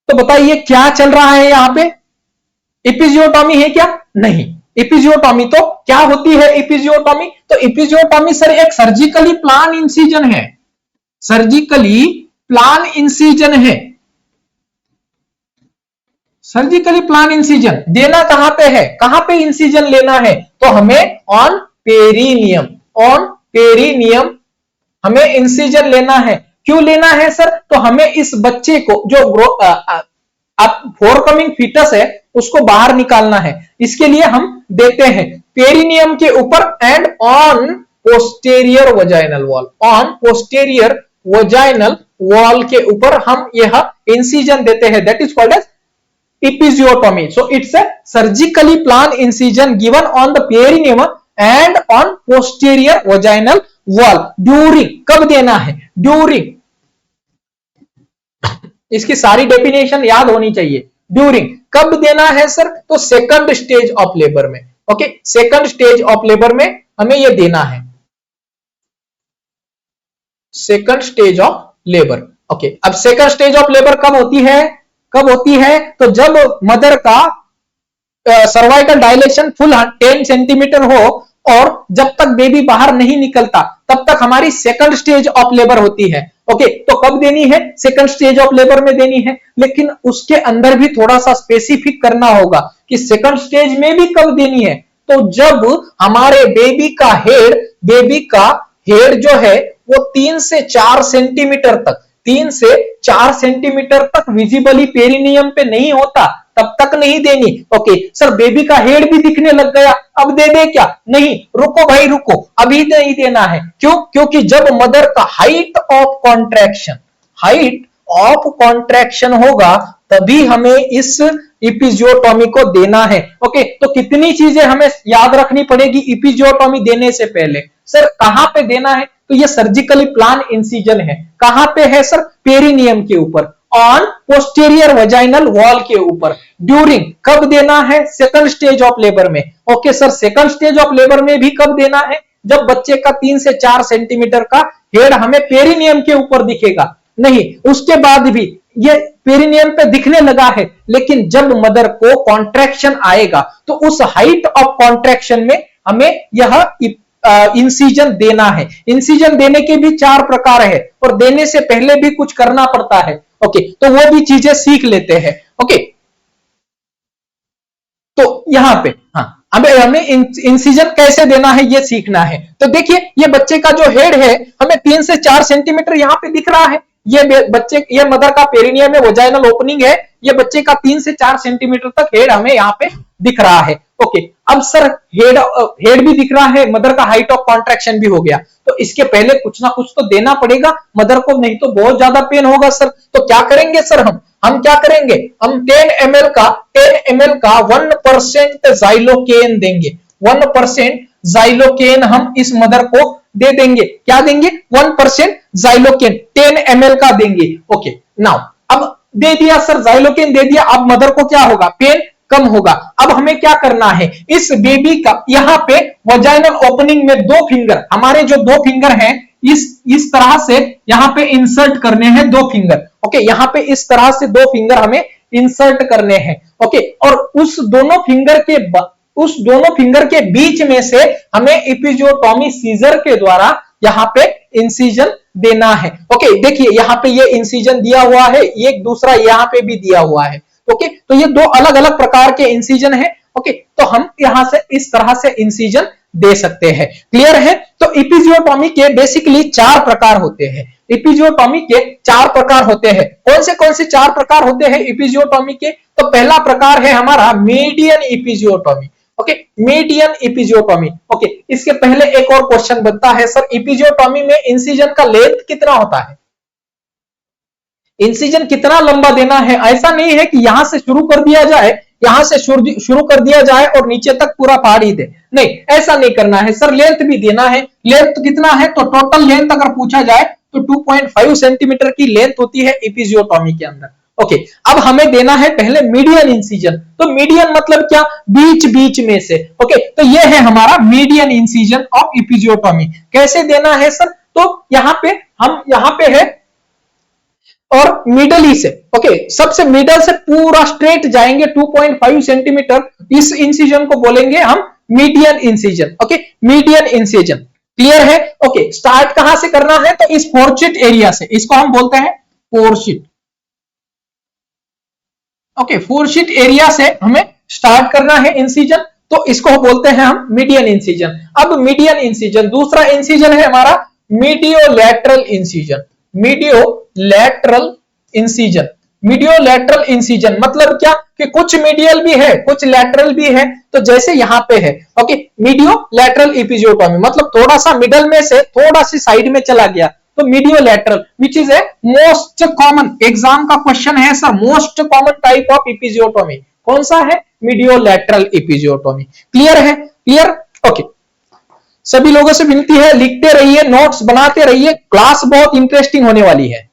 S1: तो बताइए क्या चल रहा है यहां पे? एपिजियोटोमी है क्या? नहीं। एपिजियोटोमी तो क्या होती है? एपिजियोटोमी तो एपिजियोटोमी सर एक सर्जिकली प्लान इंसिजन है, सर्जिकली प्लान इंसिजन है, सर्जिकली प्लान इंसिजन देना कहां पे है, कहां पे इंसिजन लेना है, तो हमें ऑन पेरिनियम, ऑन पेरिनियम हमें इंसिजन लेना है। क्यों लेना है सर, तो हमें इस बच्चे को जो फोरकमिंग फीटस है उसको बाहर निकालना है, इसके लिए हम देते हैं पेरिनियम के ऊपर and on posterior vaginal wall, on posterior vaginal wall के ऊपर हम यह इंसिजन देते हैं, that is called as episiotomy. So it's a surgically planned incision given on the perineum and on posterior vaginal wall. During, कब देना है, during, इसकी सारी डेफिनेशन याद होनी चाहिए। ड्यूरिंग कब देना है सर, तो सेकंड स्टेज ऑफ लेबर में, okay, second stage of labour में हमें यह देना है, second stage of labour, okay. अब सेकंड स्टेज ऑफ लेबर कब होती है, कब होती है, तो जब मदर का सर्वाइकल डायलेशन फुल 10 सेंटीमीटर हो और जब तक बेबी बाहर नहीं निकलता तब तक हमारी सेकंड स्टेज ऑफ लेबर होती है, ओके। तो कब देनी है, सेकंड स्टेज ऑफ लेबर में देनी है, लेकिन उसके अंदर भी थोड़ा सा स्पेसिफिक करना होगा कि सेकंड स्टेज में भी कब देनी है, तो जब हमारे बेबी का हेड जो है वो 3 से 4 सेंटीमीटर तक, 3 से 4 सेंटीमीटर तक विजिबली पेरिनियम पे नहीं होता तब तक नहीं देनी, ओके। सर बेबी का हेड भी दिखने लग गया, अब दे दे क्या, नहीं, रुको भाई रुको, अभी नहीं देना है। क्यों, क्योंकि जब मदर का हाइट ऑफ कॉन्ट्रैक्शन होगा तभी हमें इस इपिजियोटोमी को देना है, ओके। तो कितनी चीजें हमें याद रखनी पड़ेगी इपिजियोटोमी देने से पहले। सर कहां पे देना है, तो ये सर्जिकली प्लान इंसिजन है, कहां पे है सर, पेरिनियम के ऊपर, ऑन पोस्टीरियर वजाइनल वॉल के ऊपर। ड्यूरिंग कब देना है, सेकंड स्टेज ऑफ लेबर में, okay sir. Second stage of labour में भी कब देना है, जब बच्चे का 3 से 4 सेंटीमीटर का हेड हमें पेरिनियम के ऊपर दिखेगा, नहीं उसके बाद भी ये पेरिनियम पे दिखने लगा है, लेकिन जब मदर को कॉन्ट्रैक्शन आएगा तो उस हाइट ऑफ कॉन्ट्रैक्शन में हमें यह इंसिजन देना है। इंसिजन देने के भी 4 प्रकार है और देने से पहले भी कुछ करना पड़ता है, ओके। तो वो भी चीजें सीख लेते हैं, ओके। तो यहां पे हमें इंसिजन कैसे देना है ये सीखना है। तो देखिए ये बच्चे का जो हेड है हमें 3 से 4 सेंटीमीटर यहां पे दिख रहा है, ये मदर का पेरिनियम में वजाइनल ओपनिंग है, ये बच्चे का 3 से 4 सेंटीमीटर तक हेड हमें यहाँ पे दिख रहा है, ओके। अब सर हेड भी दिख रहा है, मदर का हाइट ऑफ कॉन्ट्रैक्शन भी हो गया, तो इसके पहले कुछ ना कुछ तो देना पड़ेगा मदर को, नहीं तो बहुत ज्यादा पेन होगा सर। तो क्या करेंगे सर, हम क्या करेंगे, हम 10 ml का 1% ज़ाइलोकेन देंगे, 1% ज़ाइलोकेन हम इस मदर को दे देंगे। क्या देंगे, 1% ज़ाइलोकेन 10 ml का देंगे, ओके। नाउ अब दे दिया सर, ज़ाइलोकेन दे दिया, अब मदर को क्या होगा, पेन कम होगा। अब हमें क्या करना है, इस बेबी का यहाँ पे वजाइनल ओपनिंग में 2 फिंगर, हमारे जो 2 फिंगर हैं इस तरह से यहाँ पे इंसर्ट करने हैं 2 फिंगर, ओके। यहाँ पे इस तरह से 2 फिंगर हमें इंसर्ट करने हैं, ओके। और उस दोनों फिंगर के बीच में से हमें इपिजियोटोमी सीजर के द्वारा यहाँ पे इंसिजन देना है, ओके। देखिए यहाँ पे ये इंसिजन दिया हुआ है, ये दूसरा यहाँ पे भी दिया हुआ है, ओके। तो ये 2 अलग अलग प्रकार के इंसिजन है, ओके। तो हम यहां से इस तरह से इंसिजन दे सकते हैं, क्लियर है। तो इपिजियोटोमी के बेसिकली 4 प्रकार होते हैं, इपिजियोटोमी के 4 प्रकार होते हैं। कौन से 4 प्रकार होते हैं इपिजियोटोमी के, तो पहला प्रकार है हमारा मीडियन इपिजियोटोमी, ओके, मीडियन इपिजियोटोमी, ओके। इसके पहले एक और क्वेश्चन बनता है सर, इपिजियोटोमी में इंसिजन का लेंथ कितना होता है, इंसिजन कितना लंबा देना है। ऐसा नहीं है कि यहां से शुरू कर दिया जाए, यहां से शुरू कर दिया जाए और नीचे तक पूरा फाड़ ही दे, नहीं ऐसा नहीं करना है सर। लेंथ भी देना है, लेंथ कितना है, तो टोटल लेंथ अगर पूछा जाए तो 2.5 सेंटीमीटर की लेंथ होती है इपिजियोटोमी के अंदर, ओके। अब हमें देना है पहले मीडियन इंसिजन, तो मीडियन मतलब क्या, बीच बीच में से, ओके। तो ये है हमारा मीडियन इंसिजन ऑफ इपिजियोटोमी। कैसे देना है सर, तो यहाँ पे है और मिडल ही से, ओके, सबसे मिडल से पूरा स्ट्रेट जाएंगे 2.5 सेंटीमीटर, इस इंसिजन को बोलेंगे हम median incision, okay, median incision, clear है, ओके। स्टार्ट कहां से करना है, तो इस फोर्सेट एरिया से, इसको हम बोलते हैं फोरशीट। ओके, फोरशीट एरिया से हमें स्टार्ट करना है इंसिजन, तो इसको बोलते हैं हम मीडियन इंसिजन। अब मीडियन इंसिजन, दूसरा इंसिजन है हमारा मीडियोलैटरल इंसिजन। मीडियोलैटरल इंसिजन, मीडियोलैटरल इंसिजन मतलब क्या कि कुछ मीडियल भी है कुछ लैटरल भी है। तो जैसे यहां पे है, ओके, मीडियोलैटरल एपिजियोटोमी मतलब थोड़ा सा मिडल में से थोड़ा सी साइड में चला गया, तो mediolateral which is a most common, exam का क्वेश्चन है sir, most common type of episiotomy कौन सा है? Mediolateral episiotomy. क्लियर है? Clear, okay. सभी लोगों से विनती है लिखते रहिए, नोट्स बनाते रहिए, क्लास बहुत इंटरेस्टिंग होने वाली है।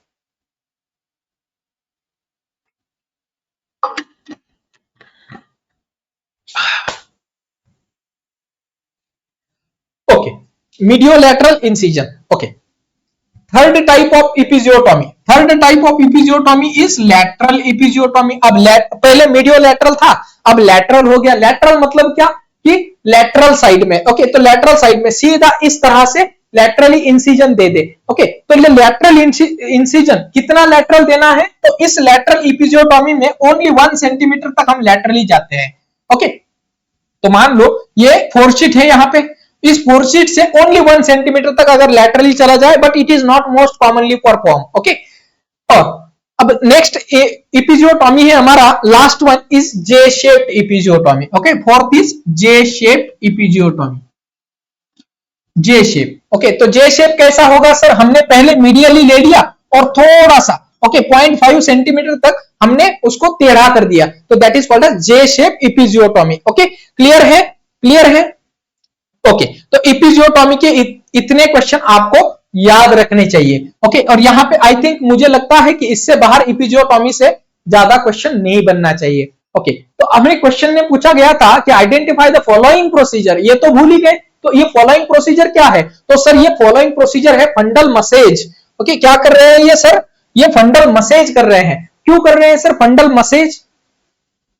S1: Okay, mediolateral incision. Okay, third type of episiotomy, third type of episiotomy is lateral episiotomy. अब पहले मीडियोलैटरल था, अब लैटरल हो गया। लैटरल मतलब क्या कि लैटरल साइड में, ओके, तो लैटरल साइड में सीधा इस तरह से लैटरली इंसिजन दे दे। ओके, तो ये लैटरल इंसिजन कितना लैटरल देना है? तो इस लैटरल एपिजियोटोमी में ओनली 1 सेंटीमीटर तक हम लैटरली जाते हैं। ओके, तो मान लो ये फोरशीट है, यहां पे इस फोरशीट से ओनली 1 सेंटीमीटर तक अगर लैटरली चला जाए, but it is not most commonly perform. Okay, और अब नेक्स्ट एपिजियोटोमी है हमारा, last one is J shaped episiotomy. Okay, fourth is J shaped episiotomy. J shape, okay, तो जे शेप कैसा होगा सर? हमने पहले मीडियली ले लिया और थोड़ा सा, ओके, 0.5 सेंटीमीटर तक हमने उसको टेढ़ा कर दिया, तो that is called J shape episiotomy. Okay, clear है? क्लियर है? ओके, तो एपिजियोटोमी के इतने क्वेश्चन आपको याद रखने चाहिए। ओके, और यहां पे आई थिंक मुझे लगता है कि इससे बाहर एपिजियोटोमी से ज्यादा क्वेश्चन नहीं बनना चाहिए। ओके, तो हमें क्वेश्चन में पूछा गया था कि आइडेंटिफाई द फॉलोइंग प्रोसीजर, ये तो भूल ही गए। तो ये फॉलोइंग प्रोसीजर क्या है? तो सर ये फॉलोइंग प्रोसीजर है फंडल मसेज। ओके, क्या कर रहे हैं ये सर? ये फंडल मसेज कर रहे हैं। क्यों कर रहे हैं सर फंडल मसेज?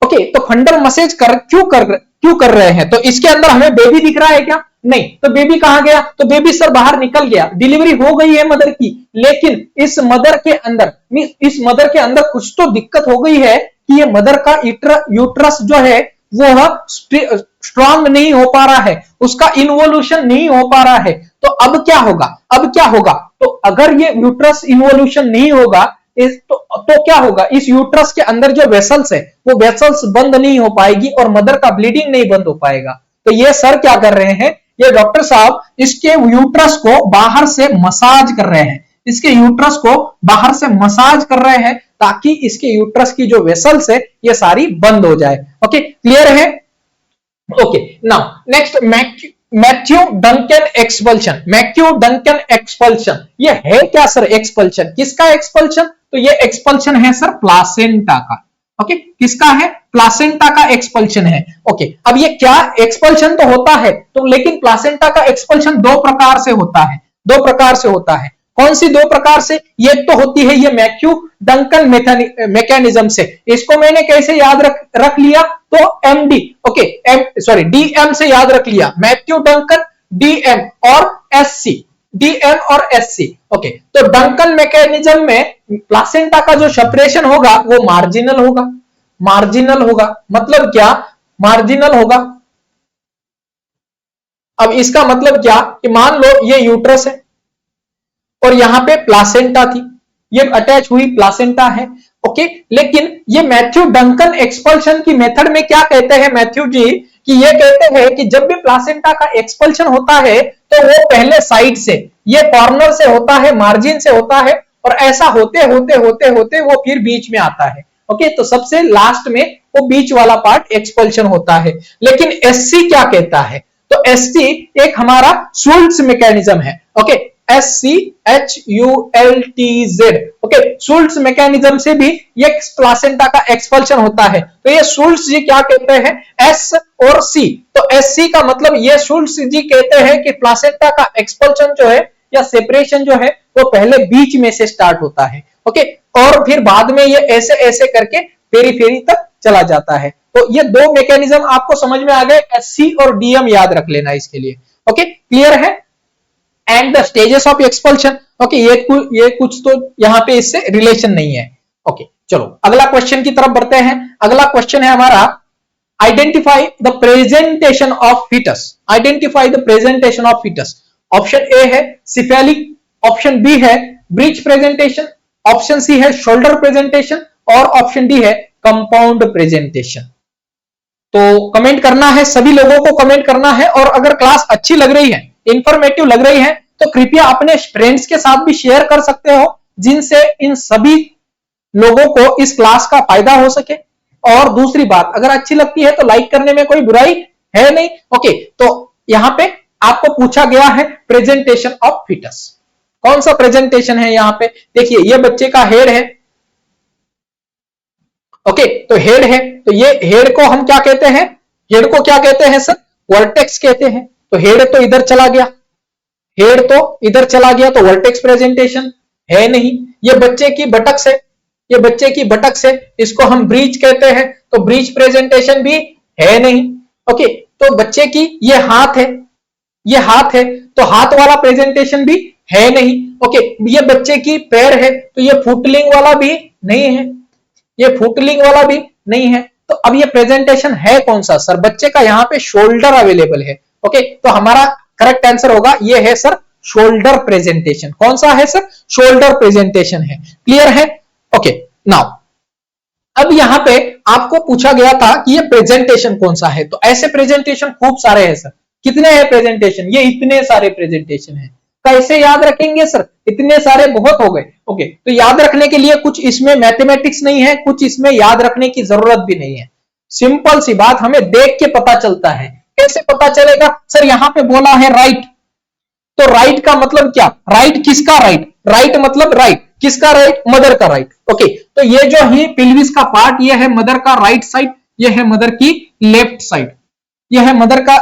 S1: ओके, तो फंडल मसेज क्यों कर रहे हैं? तो इसके अंदर हमें बेबी दिख रहा है क्या? नहीं, तो बेबी कहां गया? तो बेबी सर बाहर निकल गया, डिलीवरी हो गई है मदर की, लेकिन इस मदर के अंदर कुछ तो दिक्कत हो गई है कि ये मदर का यूट्रस जो है वो स्ट्रांग नहीं हो पा रहा है, उसका इन्वोल्यूशन नहीं हो पा रहा है। तो अब क्या होगा? अब क्या होगा? तो अगर ये यूट्रस इन्वोल्यूशन नहीं होगा तो क्या होगा? इस यूट्रस के अंदर जो वेसल्स है वो वेसल्स बंद नहीं हो पाएगी और मदर का ब्लीडिंग नहीं बंद हो पाएगा। तो ये सर क्या कर रहे हैं? ये डॉक्टर साहब इसके यूट्रस को बाहर से मसाज कर रहे हैं, इसके यूट्रस को बाहर से मसाज कर रहे हैं ताकि इसके यूट्रस की जो वेसल्स है ये सारी बंद हो जाए। ओके, क्लियर है? Okay, now next Matthew Duncan expulsion. Matthew Duncan expulsion ये है क्या सर? एक्सपल्शन किसका एक्सपल्शन? तो ये एक्सपल्शन है सर प्लासेंटा का। ओके, किसका है? प्लासेंटा का एक्सपल्शन है। ओके, अब ये क्या एक्सपल्शन तो होता है, तो लेकिन प्लासेंटा का एक्सपल्शन दो प्रकार से होता है। दो प्रकार से होता है। कौन सी दो प्रकार से? ये तो होती है ये मैथ्यू डंकन मैकेनिज्म से। इसको मैंने कैसे याद रख लिया? तो एमडी, ओके, सॉरी डीएम से याद रख लिया, मैथ्यू डंकन, डीएम और एससी, डीएम और एससी। ओके, तो डंकन मैकेनिज्म में प्लासेंटा का जो सेपरेशन होगा वो मार्जिनल होगा। मार्जिनल होगा मतलब क्या? मार्जिनल होगा। अब इसका मतलब क्या कि मान लो ये यूट्रस है और यहां पे प्लासेंटा थी, ये अटैच हुई प्लासेंटा है। ओके, लेकिन ये मैथ्यू डंकन एक्सपल्शन की मेथड में क्या कहते हैं मैथ्यू जी कि ये कहते हैं कि जब भी प्लासेंटा का एक्सपल्शन होता है तो वो पहले साइड से, ये कॉर्नर से होता है, मार्जिन से होता है, और ऐसा होते होते होते होते वो फिर बीच में आता है। ओके, तो सबसे लास्ट में वो बीच वाला पार्ट एक्सपल्शन होता है। लेकिन एससी क्या कहता है? तो एससी एक हमारा शुल्ट्ज मैकेनिज्म है। ओके, SCHULTZ, ओके, शुल्ट्ज मैकेनिज्म से भी ये प्लासेंटा का एक्सपल्शन होता है। तो ये शुल्ट्ज जी क्या कहते हैं? एस और सी। तो एससी का मतलब ये शुल्ट्ज जी कहते हैं कि प्लासेंटा का एक्सपल्शन जो है या सेपरेशन जो है वो पहले बीच में से स्टार्ट होता है। ओके, और फिर बाद में ये ऐसे ऐसे करके पेरीफेरी तक चला जाता है। तो ये दो मैकेनिज्म आपको समझ में आ गए, एससी और डीएम याद रख लेना इसके लिए। ओके, क्लियर है? And the stages of expulsion. Okay, ये कुछ तो यहाँ पे इससे रिलेशन नहीं है। ओके, चलो अगला क्वेश्चन की तरफ बढ़ते हैं। अगला क्वेश्चन है हमारा, identify the presentation of foetus. Identify the presentation of foetus. Option A है सिफेलिक, ऑप्शन बी है ब्रीच प्रेजेंटेशन, ऑप्शन सी है शोल्डर प्रेजेंटेशन और ऑप्शन डी है कंपाउंड प्रेजेंटेशन। तो कमेंट करना है, सभी लोगों को कमेंट करना है, और अगर क्लास अच्छी लग रही है, इंफॉर्मेटिव लग रही है, तो कृपया अपने फ्रेंड्स के साथ भी शेयर कर सकते हो, जिनसे इन सभी लोगों को इस क्लास का फायदा हो सके। और दूसरी बात, अगर अच्छी लगती है तो लाइक करने में कोई बुराई है नहीं। ओके, तो यहां पे आपको पूछा गया है प्रेजेंटेशन ऑफ फीटस। कौन सा प्रेजेंटेशन है यहाँ पे? देखिए, ये बच्चे का हेड है। ओके, तो हेड है, तो ये हेड को हम क्या कहते हैं? हेड को क्या कहते हैं सर? वर्टेक्स कहते हैं। तो हेड तो इधर चला गया, हेड तो इधर चला गया, तो वर्टेक्स प्रेजेंटेशन है नहीं। ये बच्चे की बटक्स है, ये बच्चे की बटक्स है, इसको हम ब्रीच कहते हैं, तो ब्रीच प्रेजेंटेशन भी है नहीं। ओके, तो बच्चे की ये हाथ है, ये हाथ है, तो हाथ वाला प्रेजेंटेशन भी है नहीं। ओके, ये बच्चे की पैर है, तो ये फुटलिंग वाला भी नहीं है, ये फुटलिंग वाला भी नहीं है। तो अब ये प्रेजेंटेशन है कौन सा सर? बच्चे का यहाँ पे शोल्डर अवेलेबल है। ओके, तो हमारा करेक्ट आंसर होगा ये है सर शोल्डर प्रेजेंटेशन। कौन सा है सर? शोल्डर प्रेजेंटेशन है। क्लियर है? ओके, नाउ अब यहाँ पे आपको पूछा गया था कि ये प्रेजेंटेशन कौन सा है, तो ऐसे प्रेजेंटेशन खूब सारे हैं सर। कितने हैं प्रेजेंटेशन? ये इतने सारे प्रेजेंटेशन हैं। कैसे याद रखेंगे सर? इतने सारे बहुत हो गए। ओके, तो याद रखने के लिए कुछ इसमें मैथमेटिक्स नहीं है, कुछ इसमें याद रखने की जरूरत भी नहीं है। सिंपल सी बात, हमें देख के पता चलता है। कैसे पता चलेगा सर? यहाँ पे बोला है राइट, तो राइट का मतलब क्या? राइट किसका राइट? राइट मतलब राइट किसका राइट? मदर का राइट। ओके, तो ये जो है पेल्विस का पार्ट, ये है मदर का राइट साइड, ये है मदर की लेफ्ट साइड, ये है मदर का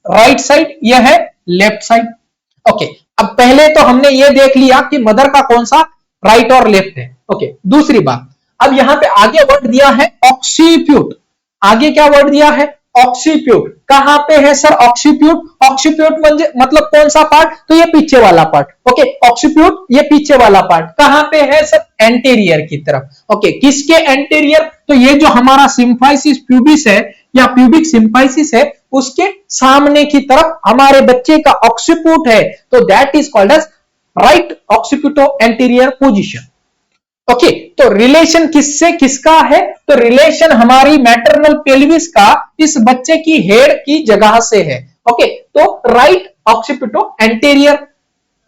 S1: राइट साइड, ये है लेफ्ट साइड। ओके, अब पहले तो हमने ये देख लिया कि मदर का कौन सा राइट और लेफ्ट है। ओके, दूसरी बात, अब यहां पे आगे वर्ड दिया है ऑक्सीप्यूट। आगे क्या वर्ड दिया है? ऑक्सीप्यूट। कहां पे है सर ऑक्सीप्यूट? ऑक्सीप्यूट मतलब कौन सा पार्ट? तो ये पीछे वाला पार्ट। ओके, ऑक्सीप्यूट ये पीछे वाला पार्ट कहां पे है सर? एंटीरियर की तरफ। ओके, किसके एंटीरियर? तो ये जो हमारा सिम्फाइसिस प्यूबिस है या प्यूबिक सिम्फाइसिस है, उसके सामने की तरफ हमारे बच्चे का ऑक्सीप्यूट है, तो that is called as right occipito anterior position. Okay, तो रिलेशन किससे किसका है? तो रिलेशन हमारी मैटरनल पेल्विस का इस बच्चे की हेड की जगह से है। ओके, तो राइट ऑक्सीप्यूटो एंटीरियर।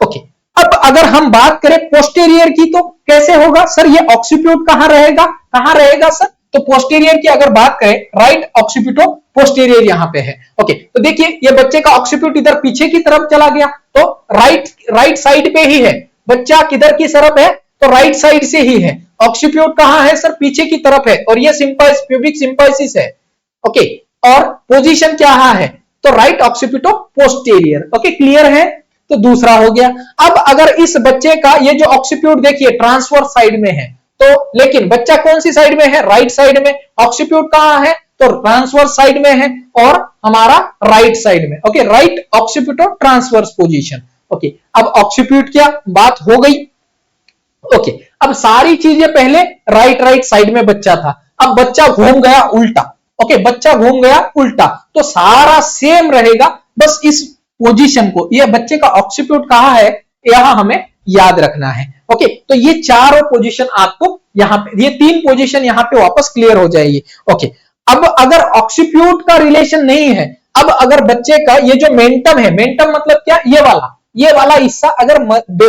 S1: ओके, अब अगर हम बात करें पोस्टीरियर की, तो कैसे होगा सर? ये ऑक्सीप्यूट कहां रहेगा? कहां रहेगा सर? तो पोस्टीरियर की अगर बात करें, राइट ऑक्सीप्यूटो पोस्टीरियर यहां पे है। ओके, तो देखिए ये बच्चे का ऑक्सीप्यूट इधर पीछे की तरफ चला गया, तो राइट साइड पे ही है। बच्चा किधर की तरफ है? तो राइट साइड से ही है। ऑक्सीप्यूट कहां है सर? पीछे की तरफ है, और ये प्यूबिक सिम्फाइसिस है। ओके, और पोजीशन क्या है? तो राइट ऑक्सीप्यूटो पोस्टीरियर। ओके, क्लियर है? तो दूसरा हो गया। अब अगर इस बच्चे का ये जो ऑक्सीप्यूट देखिए ट्रांसवर्स साइड में है, तो लेकिन बच्चा कौन सी साइड में है? राइट साइड में। ऑक्सीप्यूट कहां है? तो ट्रांसवर्स साइड में है, और हमारा राइट साइड में। Okay, right occipito transverse position. Okay, अब ऑक्सीप्यूट क्या बात हो गई। ओके, अब सारी चीजें पहले राइट साइड में बच्चा था, अब बच्चा घूम गया उल्टा। ओके, बच्चा घूम गया उल्टा, तो सारा सेम रहेगा, बस इस पोजीशन को, ये बच्चे का ऑक्सीप्यूट कहां है यहां हमें याद रखना है। ओके, तो ये चारों पोजीशन आपको यहां पे, ये तीन पोजीशन यहां पे वापस क्लियर हो जाएगी। ओके, अब अगर ऑक्सीप्यूट का रिलेशन नहीं है, अब अगर बच्चे का ये जो मेंटम है, मेंटम मतलब क्या? ये वाला हिस्सा अगर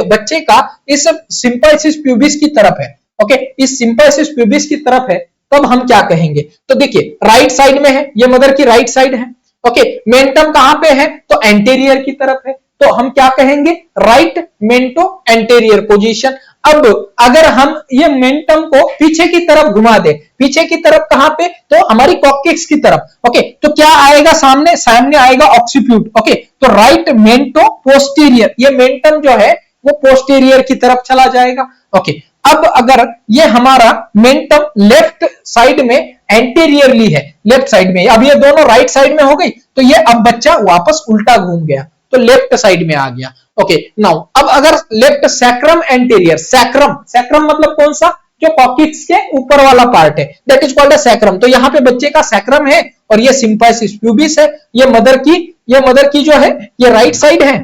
S1: बच्चे का इस सिम्फाइसिस प्यूबिस की तरफ है, ओके, इस सिम्फाइसिस प्यूबिस की तरफ है, तब हम क्या कहेंगे? तो देखिए राइट साइड में है, ये मदर की राइट साइड है। ओके, मेंटम कहां पे है? तो एंटीरियर की तरफ है, तो हम क्या कहेंगे? Right mento anterior position. अब अगर हम ये मेंटम को पीछे की तरफ घुमा दे, पीछे की तरफ कहां पे? तो हमारी कॉक्सिक्स की तरफ। ओके, तो क्या आएगा सामने? सामने आएगा ऑक्सीप्यूट। ओके, तो राइट मेंटो पोस्टीरियर, ये मेंटम जो है वो पोस्टीरियर की तरफ चला जाएगा। ओके, अब अगर ये हमारा मेंटम लेफ्ट साइड में एंटीरियरली है, लेफ्ट साइड में, अब ये दोनों राइट साइड में हो गई, तो ये अब बच्चा वापस उल्टा घूम गया, तो लेफ्ट साइड में आ गया। ओके नाउ अब अगर left sacrum anterior, sacrum sacrum मतलब कौन सा, जो कॉक्सिक्स के ऊपर वाला पार्ट है, that is called a sacrum. तो यहाँ पे बच्चे का सैक्रम है और ये सिम्फाइसिस प्यूबिस है। ये मदर की जो है ये राइट साइड है,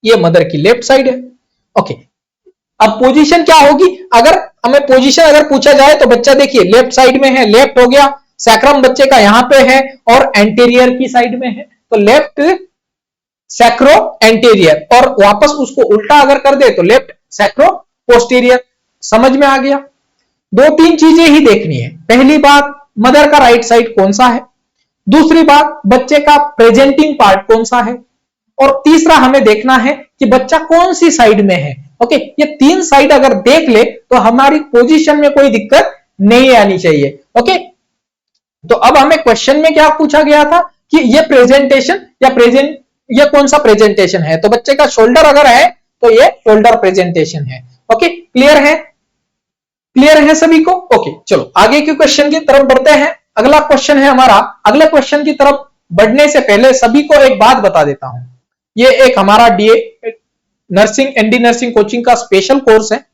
S1: ये मदर की लेफ्ट साइड है। ओके अब पोजीशन क्या होगी, अगर हमें पोजीशन अगर पूछा जाए तो बच्चा देखिए लेफ्ट साइड में है, लेफ्ट हो गया, सैक्रम बच्चे का यहां पे है और एंटीरियर की साइड में है, तो लेफ्ट सैक्रो एंटीरियर, और वापस उसको उल्टा अगर कर दे तो लेफ्ट सैक्रो पोस्टीरियर। समझ में आ गया। दो तीन चीजें ही देखनी है। पहली बात मदर का राइट साइड कौन सा है, दूसरी बात बच्चे का प्रेजेंटिंग पार्ट कौन सा है, और तीसरा हमें देखना है कि बच्चा कौन सी साइड में है। ओके ये तीन साइड अगर देख ले तो हमारी पोजीशन में कोई दिक्कत नहीं आनी चाहिए। ओके तो अब हमें क्वेश्चन में क्या पूछा गया था कि ये प्रेजेंटेशन या ये कौन सा प्रेजेंटेशन है, तो बच्चे का शोल्डर अगर है तो ये शोल्डर प्रेजेंटेशन है। ओके क्लियर है, क्लियर है सभी को। ओके चलो आगे के क्वेश्चन की तरफ बढ़ते हैं। अगला क्वेश्चन है हमारा, अगले क्वेश्चन की तरफ बढ़ने से पहले सभी को एक बात बता देता हूं, ये एक हमारा DA nursing ND nursing coaching का स्पेशल कोर्स है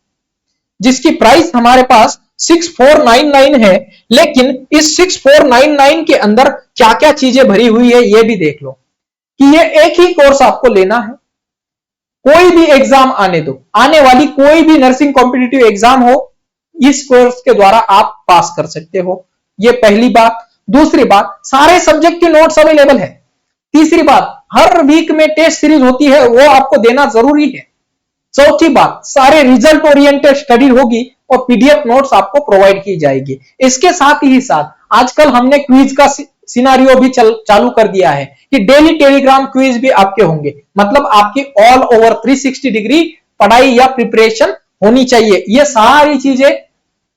S1: जिसकी प्राइस हमारे पास 6499 है, लेकिन इस 6499 के अंदर क्या क्या चीजें भरी हुई है ये भी देख लो कि ये एक ही कोर्स आपको लेना है। कोई भी एग्जाम आने दो, आने वाली कोई भी नर्सिंग कॉम्पिटिटिव एग्जाम हो, इस कोर्स के द्वारा आप पास कर सकते हो। ये पहली बात। दूसरी बात सारे सब्जेक्ट के नोट्स अवेलेबल है। तीसरी बात हर वीक में टेस्ट सीरीज होती है, वो आपको देना जरूरी है। चौथी बात सारे रिजल्ट ओरिएंटेड स्टडी होगी और पीडीएफ नोट्स आपको प्रोवाइड की जाएगी। इसके साथ ही साथ आजकल हमने क्विज का सिनारियो भी चालू कर दिया है कि डेली टेलीग्राम क्विज भी आपके होंगे, मतलब आपकी ऑल ओवर 360 डिग्री पढ़ाई या प्रिपरेशन होनी चाहिए। ये सारी चीजें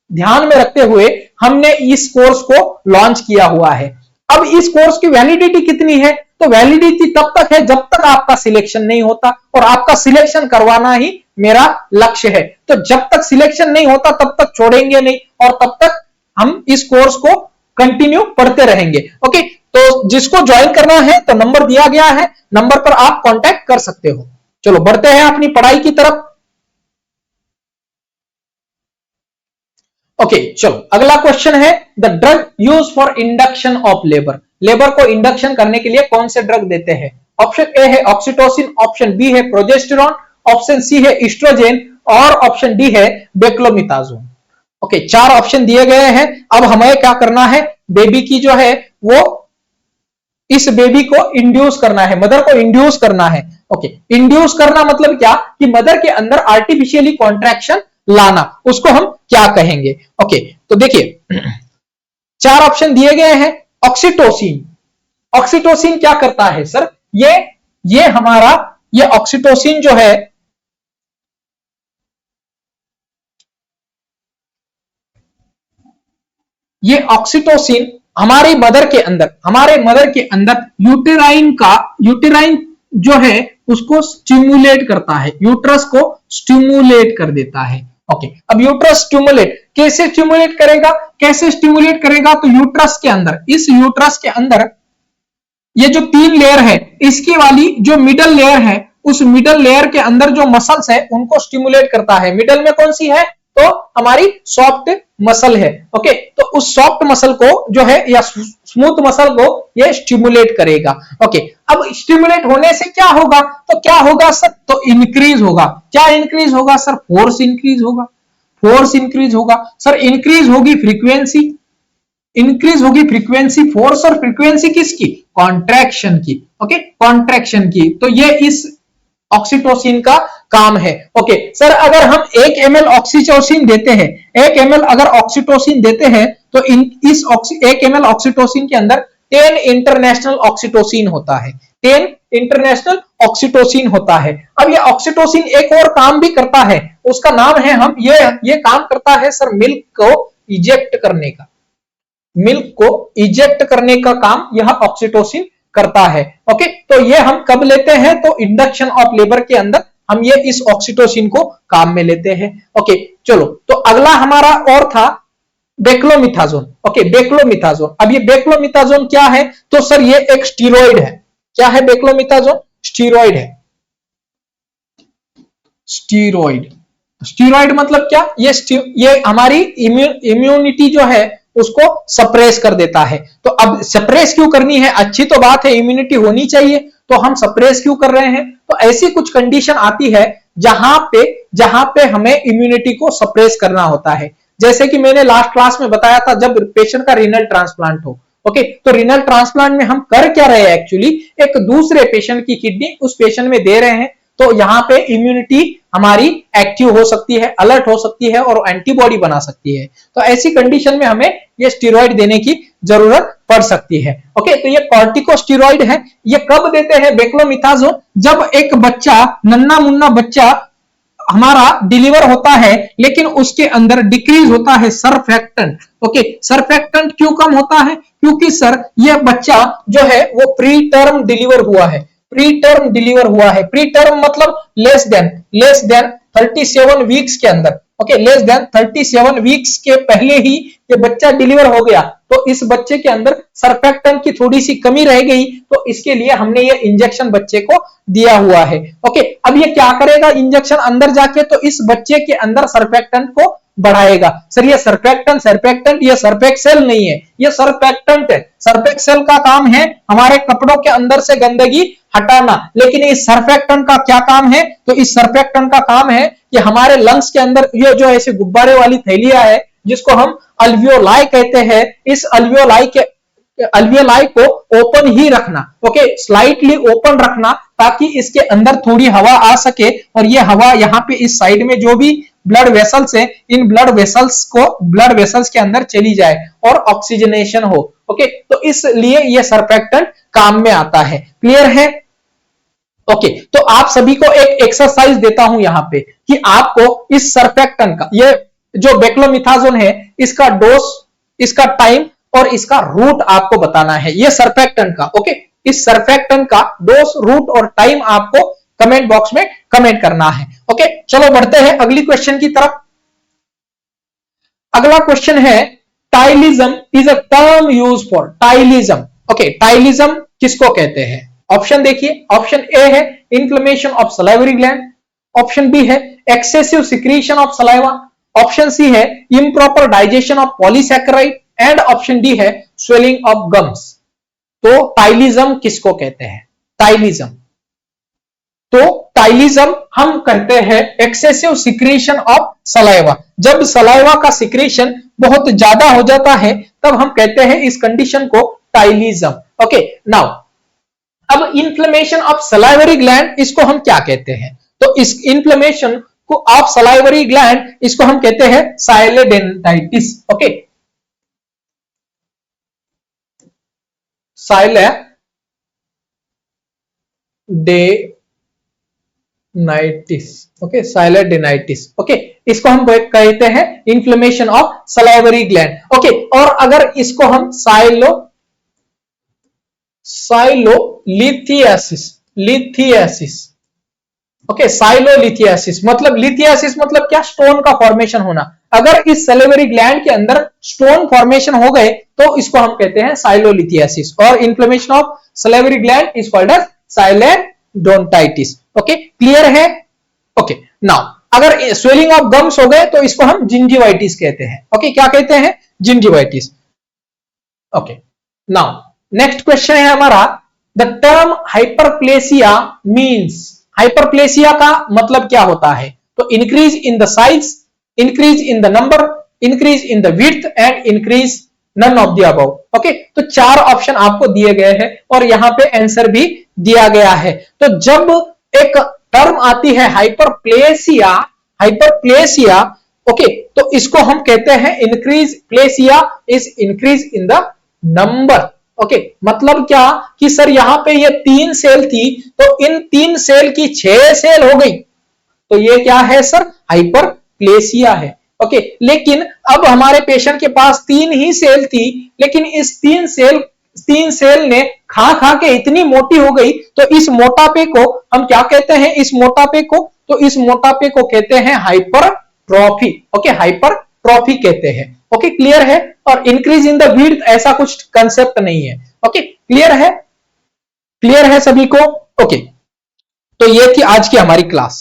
S1: ध्यान में रखते हुए हमने इस कोर्स को लॉन्च किया हुआ है। अब इस कोर्स की वैलिडिटी कितनी है, तो वैलिडिटी तब तक है जब तक आपका सिलेक्शन नहीं होता, और आपका सिलेक्शन करवाना ही मेरा लक्ष्य है। तो जब तक सिलेक्शन नहीं होता तब तक छोड़ेंगे नहीं, और तब तक हम इस कोर्स को कंटिन्यू पढ़ते रहेंगे। ओके तो जिसको ज्वाइन करना है तो नंबर दिया गया है, नंबर पर आप कांटेक्ट कर सकते हो। चलो बढ़ते हैं अपनी पढ़ाई की तरफ। ओके चलो अगला क्वेश्चन है the drug use for induction of labour. Labour को इंडक्शन करने के लिए कौन से ड्रग देते हैं। ऑप्शन ए है ऑक्सीटोसिन, ऑप्शन बी है प्रोजेस्टेरॉन, ऑप्शन सी है एस्ट्रोजेन, और ऑप्शन डी है बेक्लोमिथाजोन। ओके चार ऑप्शन दिए गए हैं। अब हमें क्या करना है, बेबी की जो है वो इस बेबी को इंड्यूस करना है, मदर को इंड्यूस करना है। ओके इंड्यूस करना मतलब क्या कि मदर के अंदर आर्टिफिशियली कॉन्ट्रैक्शन लाना, उसको हम क्या कहेंगे। ओके तो देखिए चार ऑप्शन दिए गए हैं। ऑक्सीटोसिन, ऑक्सीटोसिन क्या करता है सर, ये हमारा ये ऑक्सीटोसिन जो है ये ऑक्सीटोसिन हमारे मदर के अंदर यूटेराइन जो है उसको स्टिमुलेट करता है, यूट्रस को स्टिमुलेट कर देता है। ओके अब यूट्रस स्टिमुलेट कैसे स्टिमुलेट करेगा, तो यूट्रस के अंदर, इस यूट्रस के अंदर ये जो तीन लेयर है, इसकी वाली जो मिडल लेयर है, उस मिडल लेयर के अंदर जो मसल्स है उनको स्टिमुलेट करता है। मिडल में कौन सी है, तो हमारी सॉफ्ट मसल है। ओके तो उस सॉफ्ट मसल को जो है या स्मूथ मसल को ये स्टिमुलेट करेगा। ओके अब स्टिमुलेट होने से क्या होगा, तो क्या होगा सर, तो इंक्रीज होगा। क्या इंक्रीज होगा सर, फोर्स इंक्रीज होगा, फोर्स इंक्रीज होगा सर, इंक्रीज होगी फ्रीक्वेंसी, फोर्स और फ्रीक्वेंसी किसकी, कॉन्ट्रैक्शन की। ओके कॉन्ट्रैक्शन की, तो ये इस ऑक्सीटोसिन का काम है। ओके सर अगर हम 1 ml ऑक्सीटोसिन देते हैं, 1 ml अगर ऑक्सीटोसिन देते हैं तो इस 1 ml ऑक्सीटोसिन के अंदर 10 इंटरनेशनल ऑक्सीटोसिन होता है, 10 इंटरनेशनल ऑक्सीटोसिन होता है। अब ये ऑक्सीटोसिन एक और काम भी करता है, उसका नाम है हम ये काम करता है सर मिल्क को इजेक्ट करने का, मिल्क को इजेक्ट करने का काम यह ऑक्सीटोसिन करता है। ओके तो ये हम कब लेते हैं, तो इंडक्शन ऑफ लेबर के अंदर हम ये इस ऑक्सीटोसिन को काम में लेते हैं। ओके चलो तो अगला हमारा और था बेक्लोमिथाजोन। ओके बेक्लोमिथाजोन, अब ये बेक्लोमिथाजोन क्या है, तो सर ये एक स्टीरॉइड है, क्या है बेक्लोमिथाजोन? स्टीरॉइड है। स्टीरॉइड, स्टीरॉइड मतलब क्या? ये हमारी इम्यूनिटी जो है उसको सप्रेस कर देता है। तो अब सप्रेस क्यों करनी है? अच्छी तो बात है, इम्यूनिटी होनी चाहिए, तो हम सप्रेस क्यों कर रहे हैं? तो ऐसी कुछ कंडीशन आती है जहां पे हमें इम्यूनिटी को सप्रेस करना होता है। जैसे कि मैंने लास्ट क्लास में बताया था, जब पेशेंट का रीनल ट्रांसप्लांट हो, ओके, तो रीनल ट्रांसप्लांट में हम कर क्या रहे हैं? एक्चुअली एक दूसरे पेशेंट की किडनी उस पेशेंट में दे रहे हैं, तो यहां पे इम्यूनिटी हमारी एक्टिव हो सकती है, अलर्ट हो सकती है और एंटीबॉडी बना सकती है। तो ऐसी कंडीशन में हमें ये स्टेरॉइड देने की जरूरत पड़ सकती है। ओके, तो ये कॉर्टिकोस्टेरॉइड है। ये कब देते हैं बेक्लोमिथाजोन? जब एक बच्चा, नन्ना मुन्ना बच्चा हमारा डिलीवर होता है, लेकिन उसके अंदर डिक्रीज होता है सरफेक्टेंट। ओके, सरफेक्टेंट क्यों कम होता है? क्योंकि सर ये बच्चा जो है वो प्री टर्म डिलीवर हुआ है। प्री टर्म डिलीवर हुआ है, प्री टर्म मतलब लेस देन 37 वीक्स के अंदर। ओके, लेस देन 37 वीक्स के पहले ही ये बच्चा डिलीवर हो गया, तो इस बच्चे के अंदर सरफेक्टेंट की थोड़ी सी कमी रह गई, तो इसके लिए हमने ये इंजेक्शन बच्चे को दिया हुआ है। ओके, अब ये क्या करेगा इंजेक्शन अंदर जाके? तो इस बच्चे के अंदर सरफेक्टेंट को बढ़ाएगा। सर ये सरफेक्टेंट ये सरफेक्सेल नहीं है, ये सरफेक्टेंट है। सरफेक्सेल का काम है हमारे कपड़ों के अंदर से गंदगी हटाना, लेकिन इस सरफेक्टेंट का क्या काम है? तो इस सरफेक्टेंट का काम है कि हमारे लंग्स के अंदर ये जो ऐसे गुब्बारे वाली थैलियां है, जिसको हम अल्वियोलाई कहते हैं, इस अल्वियोलाई को ओपन ही रखना। ओके, स्लाइटली ओपन रखना, ताकि इसके अंदर थोड़ी हवा आ सके, और ये हवा यहाँ पे इस साइड में जो भी ब्लड वेसल्स है, इन ब्लड वेसल्स के अंदर चली जाए और ऑक्सीजनेशन हो। ओके, तो इसलिए ये सरफेक्टेंट काम में आता है। क्लियर है? ओके, तो आप सभी को एक एक्सरसाइज देता हूं यहां पे, कि आपको इस सरफेक्टेंट का, ये जो बेक्लोमिथाजोन है, इसका डोज, इसका टाइम और इसका रूट आपको बताना है, ये सरफेक्टेंट का। ओके, इस सरफेक्टेंट का डोज, रूट और टाइम आपको कमेंट बॉक्स में कमेंट करना है। ओके, चलो बढ़ते हैं अगली क्वेश्चन की तरफ। अगला क्वेश्चन है, ptyalism is a term use for. Ptyalism, okay, ptyalism किसको कहते हैं? ऑप्शन देखिए, ऑप्शन ए है inflammation of salivary gland, option B है excessive secretion of saliva, option C है improper digestion of polysaccharide, and option D है swelling of gums. तो ptyalism किसको कहते हैं? टाइलिज्म, तो टाइलिज्म हम कहते हैं एक्सेसिव सिक्रीशन ऑफ सलाइवा। जब सलाइवा का सिक्रीशन बहुत ज्यादा हो जाता है, तब हम कहते हैं इस कंडीशन को टाइलिज्म। ओके, नाउ अब इन्फ्लेमेशन ऑफ सलाइवरी ग्लैंड, इसको हम क्या कहते हैं? तो इस इन्फ्लेमेशन को ऑफ सलाइवरी ग्लैंड, इसको हम कहते हैं साइलेडेनिटिस। ओके, साइलेडेनिटिस। ओके, साइलेडेनिटिस। ओके, इसको हम कहते हैं inflammation of salivary gland. Okay, और अगर इसको हम लिथियासिस। ओके, साइलोलिथियासिस मतलब, लिथियासिस मतलब क्या? स्टोन का फॉर्मेशन होना। अगर इस सलाइवरी ग्लैंड के अंदर स्टोन फॉर्मेशन हो गए, तो इसको हम कहते हैं साइलोलिथियासिस, और inflammation of salivary gland is called as sialadenitis. Okay, clear है? ओके, नाउ अगर स्वेलिंग ऑफ गम्स हो गए, तो इसको हम जिंजिवाइटिस कहते हैं। ओके, क्या कहते हैं? Gingivitis. Okay, now next question है हमारा, the term hyperplasia means. Hyperplasia का मतलब क्या होता है? तो increase in the size, increase in the number, increase in the width and increase none of the above. Okay, तो चार ऑप्शन आपको दिए गए हैं और यहां पे आंसर भी दिया गया है। तो जब एक टर्म आती है हाइपरप्लेसिया, ओके, तो इसको हम कहते हैं increase, plasia is increase in the number. Okay, मतलब क्या कि सर यहां पे ये 3 सेल थी, तो इन 3 सेल की 6 सेल हो गई, तो ये क्या है सर? हाइपरप्लेसिया है। ओके, लेकिन अब हमारे पेशेंट के पास 3 ही सेल थी, लेकिन इस 3 सेल ने खा के इतनी मोटी हो गई, तो इस मोटापे को हम क्या कहते हैं? इस मोटापे को कहते हैं हाइपरट्रॉफी। ओके, हाइपरट्रॉफी कहते हैं। ओके, क्लियर है? और इंक्रीज इन द विड्थ ऐसा कुछ कंसेप्ट नहीं है। ओके, क्लियर है? क्लियर है सभी को? ओके, तो ये थी आज की हमारी क्लास।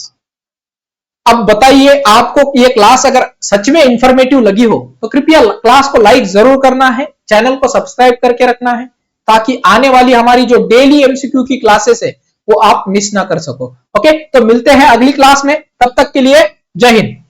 S1: अब बताइए, आपको ये क्लास अगर सच में इंफॉर्मेटिव लगी हो तो कृपया क्लास को लाइक जरूर करना है, चैनल को सब्सक्राइब करके रखना है, ताकि आने वाली हमारी जो डेली एमसीक्यू की क्लासेस है वो आप मिस ना कर सको। ओके, तो मिलते हैं अगली क्लास में, तब तक के लिए जय हिंद।